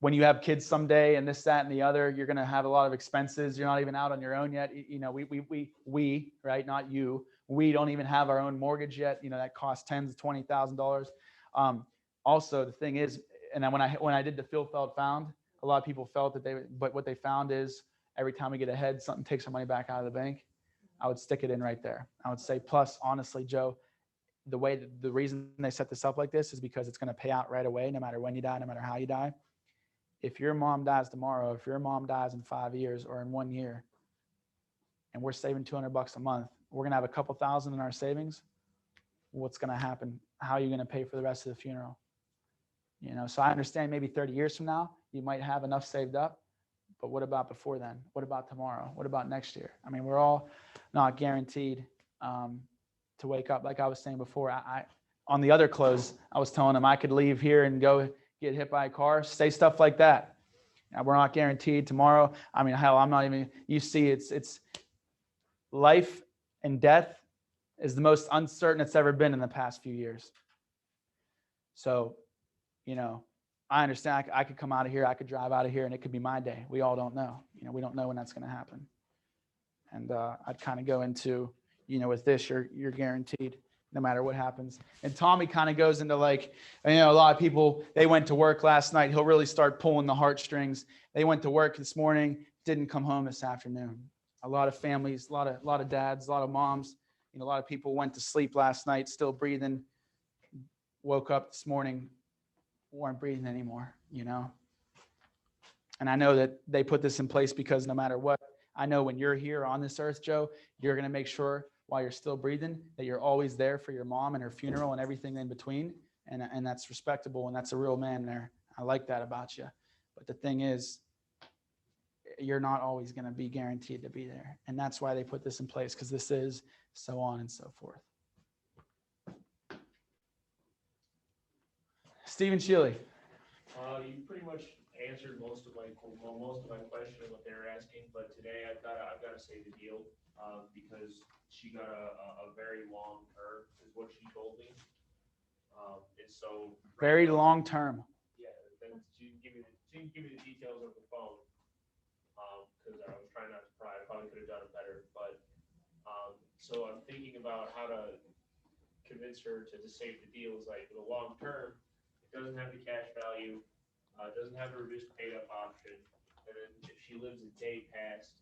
when you have kids someday and this, that, and the other, you're going to have a lot of expenses. You're not even out on your own yet. You know, we, right? Not you. We don't even have our own mortgage yet. You know, that costs $10,000 to $20,000. Also, the thing is, and then when I did the Phil Feld Found, a lot of people felt that but what they found is every time we get ahead, something takes our money back out of the bank. I would stick it in right there. I would say, plus, honestly, Joe, the reason they set this up like this is because it's going to pay out right away, no matter when you die, no matter how you die. If your mom dies tomorrow, if your mom dies in 5 years or in 1 year, and we're saving $200 a month, we're going to have a couple thousand in our savings. What's going to happen? How are you going to pay for the rest of the funeral? You know, so I understand maybe 30 years from now, you might have enough saved up, but what about before then? What about tomorrow? What about next year? I mean, we're all not guaranteed to wake up. Like I was saying before, I on the other close, I was telling them I could leave here and go get hit by a car, say stuff like that. Now, we're not guaranteed tomorrow. I mean, hell, I'm not even, you see, it's life and death is the most uncertain it's ever been in the past few years. So, you know, I understand I could come out of here, I could drive out of here, and it could be my day. We all don't know. You know, we don't know when that's going to happen. And I'd kind of go into, you know, with this, you're guaranteed no matter what happens. And Tommy kind of goes into like, you know, a lot of people, they went to work last night. He'll really start pulling the heartstrings. They went to work this morning, didn't come home this afternoon. A lot of families, a lot of dads, a lot of moms, you know, a lot of people went to sleep last night, still breathing, woke up this morning, weren't breathing anymore, you know? And I know that they put this in place because no matter what, I know when you're here on this earth, Joe, you're going to make sure while you're still breathing that you're always there for your mom and her funeral and everything in between. And that's respectable. And that's a real man there. I like that about you. But the thing is, you're not always going to be guaranteed to be there. And that's why they put this in place, because this is so on and so forth. Stephen Shealy. You pretty much answered most of my question of what they were asking, but today I've got to say the deal because she got a very long term is what she told me, and so very long term. Yeah, then she can give me the details of the phone because So I'm thinking about how to convince her to save the deal. Is like, for the long term, it doesn't have the cash value, it doesn't have a reduced paid up option. And then if she lives a day past,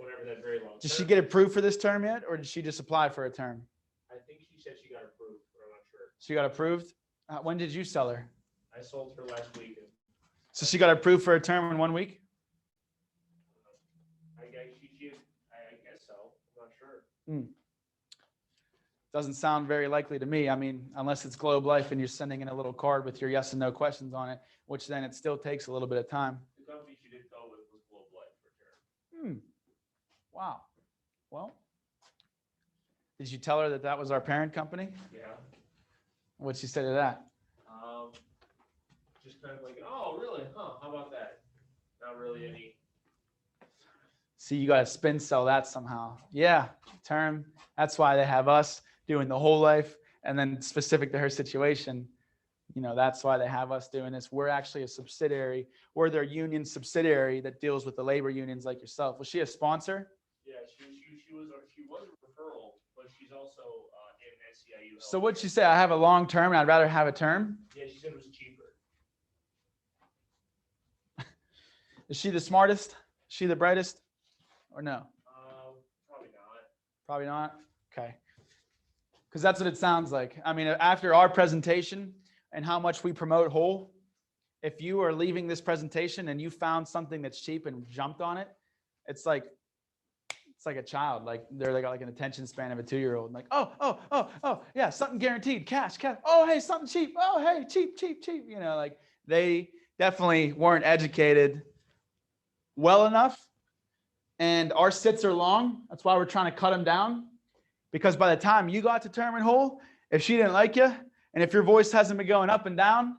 whatever that very long. Did she term get is, approved for this term yet, or did she just apply for a term? I think she said she got approved, but I'm not sure. She got approved. When did you sell her? I sold her last week. And So she got approved for a term in 1 week. I guess so. I'm not sure. Doesn't sound very likely to me. I mean, unless it's Globe Life and you're sending in a little card with your yes and no questions on it, which then it still takes a little bit of time. The company she did go with was Globe Life for sure. Wow. Well, did you tell her that that was our parent company? Yeah. What'd she say to that? Just kind of like, oh, really? Huh? How about that? Not really any. See, you got to spin sell that somehow. Yeah, term. That's why they have us doing the whole life, and then specific to her situation, you know, that's why they have us doing this. We're actually a subsidiary. We're their union subsidiary that deals with the labor unions like yourself. Was she a sponsor? Yeah, she was a referral, but she's also in NCIU. So what'd she say? I have a long term and I'd rather have a term. Yeah, she said it was cheaper. Is she the smartest? Is she the brightest? Or no? Probably not. Probably not. Okay. Because that's what it sounds like. I mean, after our presentation and how much we promote whole, if you are leaving this presentation and you found something that's cheap and jumped on it, it's like a child. Like they got like an attention span of a 2-year-old. Like, oh, yeah, something guaranteed, cash. Oh, hey, something cheap. Oh, hey, cheap. You know, like they definitely weren't educated well enough. And our sits are long. That's why we're trying to cut them down. Because by the time you got to term and whole, if she didn't like you, and if your voice hasn't been going up and down,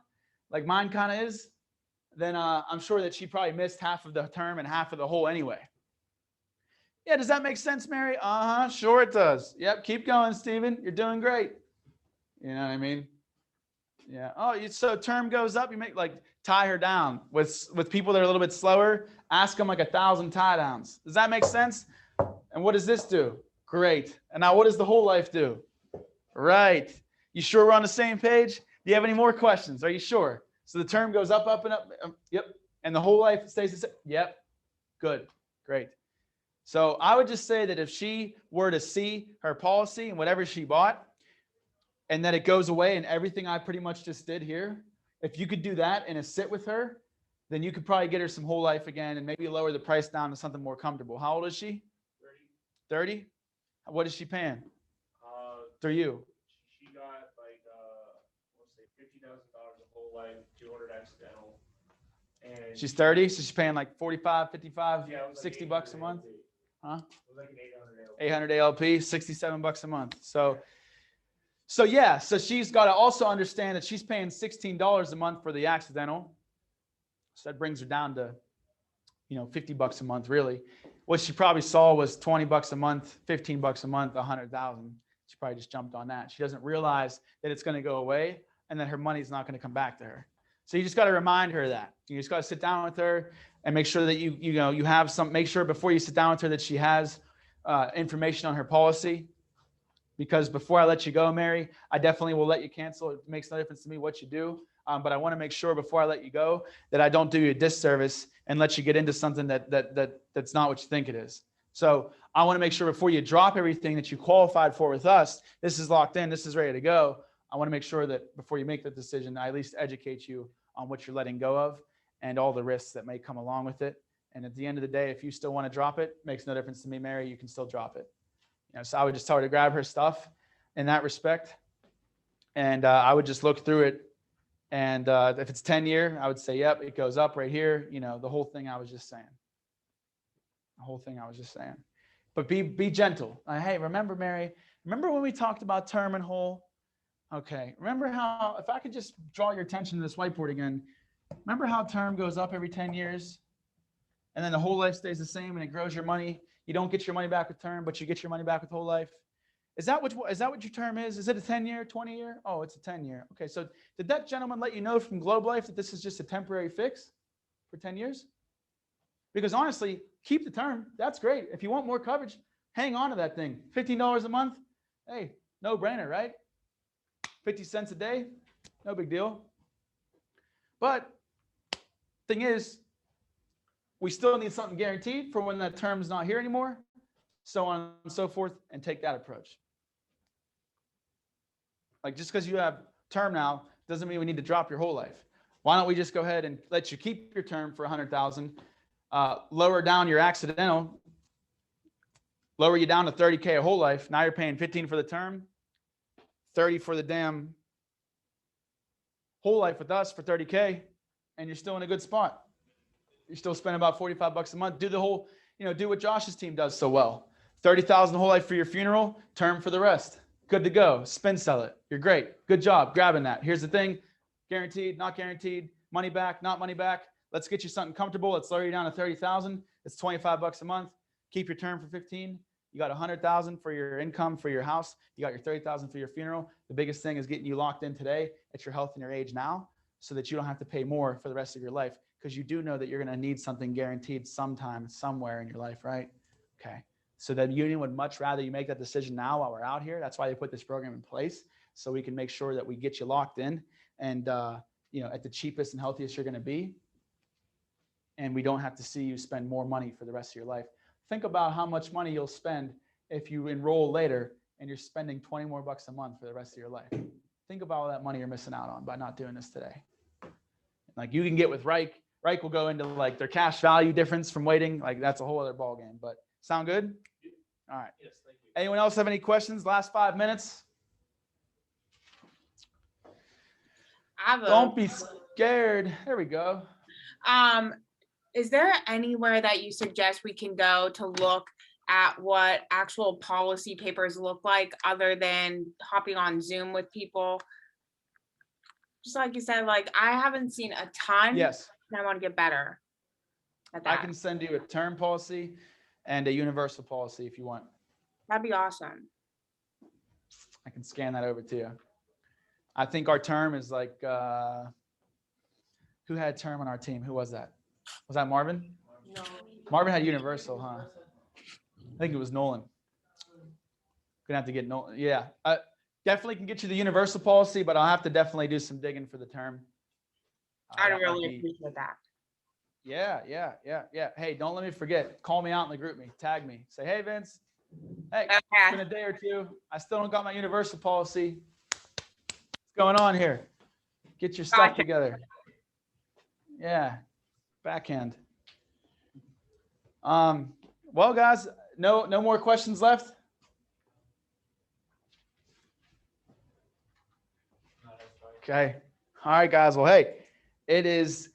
like mine kind of is, then I'm sure that she probably missed half of the term and half of the whole anyway. Yeah, does that make sense, Mary? Sure it does. Yep, keep going, Steven. You're doing great. You know what I mean? Yeah. Oh, so term goes up, you make like tie her down. With people that are a little bit slower, ask them like 1,000 tie downs. Does that make sense? And what does this do? Great. And now what does the whole life do? Right. You sure we're on the same page? Do you have any more questions? Are you sure? So the term goes up, up, and up. Yep. And the whole life stays the same. Yep. Good. Great. So I would just say that if she were to see her policy and whatever she bought, and that it goes away and everything I pretty much just did here, if you could do that in a sit with her, then you could probably get her some whole life again and maybe lower the price down to something more comfortable. How old is she? 30. What is she paying? Through you? She got like, let's say $50,000 a whole life, 200 accidental. And She's 30, so she's paying like 45, 55, yeah, it was like $60 a month. ALP. Huh? It was like an 800 ALP. 800 ALP, $67 a month. So yeah, so she's got to also understand that she's paying $16 a month for the accidental. So that brings her down to, $50 a month, really. What she probably saw was $20 a month, $15 a month, 100,000. She probably just jumped on that. She doesn't realize that it's going to go away and that her money's not going to come back to her. So you just got to remind her that. You just got to sit down with her and make sure that you have some. Make sure before you sit down with her that she has information on her policy. Because before I let you go, Mary, I definitely will let you cancel. It makes no difference to me what you do. But I want to make sure before I let you go that I don't do you a disservice and let you get into something that's not what you think it is. So I want to make sure before you drop everything that you qualified for with us, this is locked in, this is ready to go. I want to make sure that before you make that decision, I at least educate you on what you're letting go of and all the risks that may come along with it. And at the end of the day, if you still want to drop it, makes no difference to me, Mary, you can still drop it. So I would just tell her to grab her stuff in that respect. And I would just look through it. And if it's 10-year, I would say, yep, it goes up right here. The whole thing I was just saying. But be gentle. Hey, remember, Mary, remember when we talked about term and whole? Okay. Remember how, if I could just draw your attention to this whiteboard again, remember how term goes up every 10 years? And then the whole life stays the same and it grows your money. You don't get your money back with term, but you get your money back with whole life. Is that what your term is? Is it a 10-year, 20-year? Oh, it's a 10-year. Okay, so did that gentleman let you know from Globe Life that this is just a temporary fix for 10 years? Because honestly, keep the term. That's great. If you want more coverage, Hang on to that thing. $15 a month. Hey, no brainer, right? 50 cents a day, no big deal. But thing is, we still need something guaranteed for when that term's not here anymore, so on and so forth, and take that approach. Like, just because you have term now doesn't mean we need to drop your whole life. Why don't we just go ahead and let you keep your term for 100,000, lower down your accidental, lower you down to 30K a whole life. Now you're paying 15 for the term, 30 for the damn whole life with us for 30K, and you're still in a good spot. You're still spending about 45 bucks a month. Do the whole, do what Josh's team does so well. 30,000 whole life for your funeral, term for the rest. Good to go. Spin sell it. You're great. Good job grabbing that. Here's the thing. Guaranteed, not guaranteed. Money back, not money back. Let's get you something comfortable. Let's lower you down to 30,000. It's 25 bucks a month. Keep your term for 15. You got 100,000 for your income for your house. You got your 30,000 for your funeral. The biggest thing is getting you locked in today at your health and your age now, so that you don't have to pay more for the rest of your life, because you do know that you're going to need something guaranteed sometime, somewhere in your life, right? Okay. So the union would much rather you make that decision now while we're out here. That's why they put this program in place, so we can make sure that we get you locked in and, at the cheapest and healthiest you're going to be. And we don't have to see you spend more money for the rest of your life. Think about how much money you'll spend if you enroll later and you're spending 20 more bucks a month for the rest of your life. Think about all that money you're missing out on by not doing this today. Like, you can get with Reich. Reich will go into like their cash value difference from waiting. Like, that's a whole other ball game. But sound good? All right. Yes, thank you. Anyone else have any questions? Last 5 minutes. Don't be scared. There we go. Is there anywhere that you suggest we can go to look at what actual policy papers look like, other than hopping on Zoom with people? Just like you said, like, I haven't seen a ton. Yes. And I want to get better at that. I can send you a term policy and a universal policy if you want. That'd be awesome. I can scan that over to you. I think our term is like, who had term on our team? Who was that? Was that Marvin? No. Marvin had universal, huh? I think it was Nolan. Gonna have to get Nolan. Yeah, I definitely can get you the universal policy, but I'll have to definitely do some digging for the term. I'd That might really be- appreciate that. Yeah. Hey, don't let me forget. Call me out in the group me. Tag me. Say, hey, Vince. Hey, it's been a day or two. I still don't got my universal policy. What's going on here? Get your stuff Gotcha. together. Yeah. Backhand. Well, guys, no more questions left. Okay. All right, guys. Well, hey, it is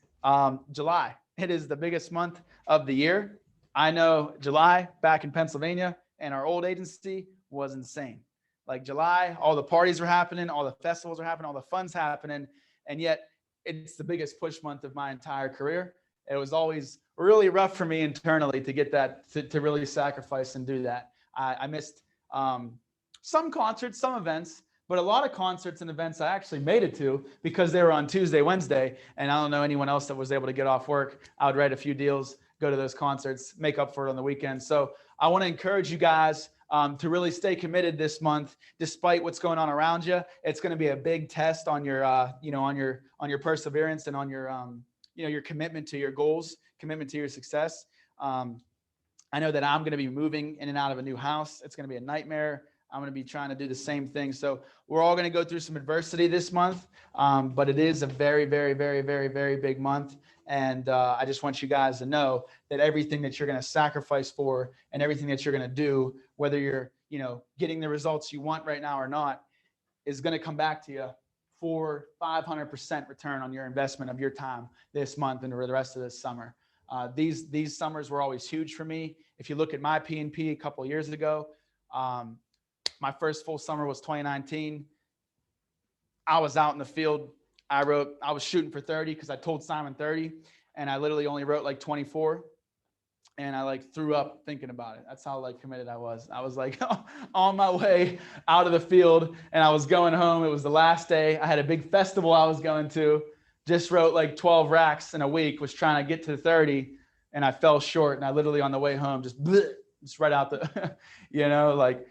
July. It is the biggest month of the year. I know July back in Pennsylvania and our old agency was insane. Like July, all the parties were happening, all the festivals are happening, all the fun's happening. And yet it's the biggest push month of my entire career. It was always really rough for me internally to get that, to really sacrifice and do that. I missed some concerts, some events, but a lot of concerts and events I actually made it to because they were on Tuesday, Wednesday, and I don't know anyone else that was able to get off work. I would write a few deals, go to those concerts, make up for it on the weekend. So I want to encourage you guys to really stay committed this month, despite what's going on around you. It's going to be a big test on your, on your perseverance and on your, your commitment to your goals, commitment to your success. I know that I'm going to be moving in and out of a new house. It's going to be a nightmare. I'm going to be trying to do the same thing. So we're all going to go through some adversity this month, but it is a very, very, very, very, very big month. And I just want you guys to know that everything that you're going to sacrifice for and everything that you're going to do, whether you're, getting the results you want right now or not, is going to come back to you for 500% return on your investment of your time this month and for the rest of this summer. These summers were always huge for me. If you look at my P&P a couple of years ago, my first full summer was 2019. I was out in the field. I was shooting for 30 because I told Simon 30, and I literally only wrote like 24. And I threw up thinking about it. That's how committed I was. I was on my way out of the field and I was going home. It was the last day. I had a big festival I was going to. Just wrote 12 racks in a week, was trying to get to 30, and I fell short. And I literally on the way home just just right out the, you know, like,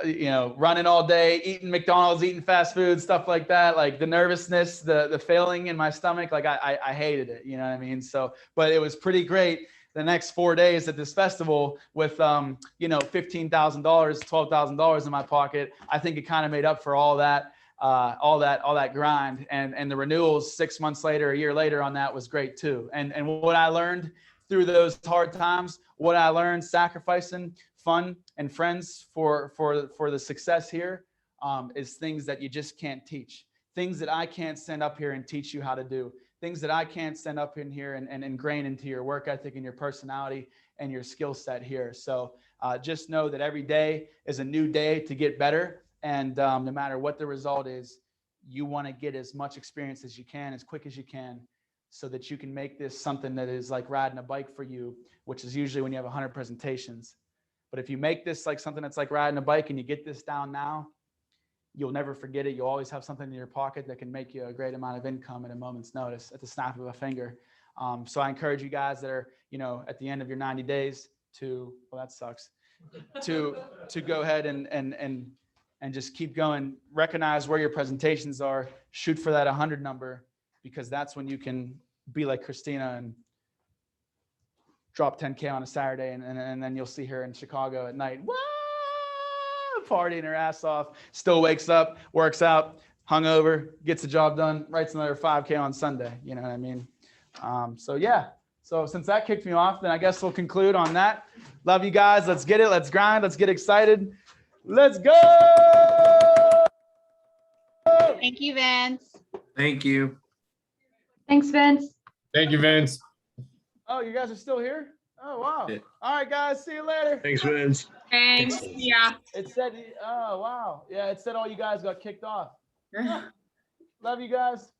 you know, running all day, eating McDonald's, eating fast food, stuff like that. Like the nervousness, the failing in my stomach, like I hated it, you know what I mean? So, but it was pretty great the next 4 days at this festival with, you know, $15,000, $12,000 in my pocket. I think it kind of made up for all that grind, and the renewals 6 months later, a year later on that was great too. And what I learned through those hard times, what I learned sacrificing fun and friends for the success here, is things that you just can't teach. Things that I can't stand up here and teach you how to do. Things that I can't stand up in here and ingrain into your work ethic and your personality and your skill set here. So just know that every day is a new day to get better. And no matter what the result is, you want to get as much experience as you can, as quick as you can, so that you can make this something that is like riding a bike for you, which is usually when you have 100 presentations. But if you make this like something that's like riding a bike and you get this down now, you'll never forget it. You'll always have something in your pocket that can make you a great amount of income at a moment's notice, at the snap of a finger. So I encourage you guys that are, you know, at the end of your 90 days to, well, that sucks, to go ahead and just keep going. Recognize where your presentations are, shoot for that 100 number, because that's when you can be like Christina and drop 10K on a Saturday, and then you'll see her in Chicago at night, woo, partying her ass off, still wakes up, works out, hungover, gets the job done, writes another 5K on Sunday. You know what I mean? So yeah. So since that kicked me off, then I guess we'll conclude on that. Love you guys. Let's get it. Let's grind. Let's get excited. Let's go. Thank you, Vince. Thank you. Thanks, Vince. Thank you, Vince. Oh, you guys are still here? Oh, wow. Yeah. All right, guys. See you later. Thanks, Vince. Thanks. Yeah. It said, oh, wow. Yeah, it said all you guys got kicked off. Love you guys.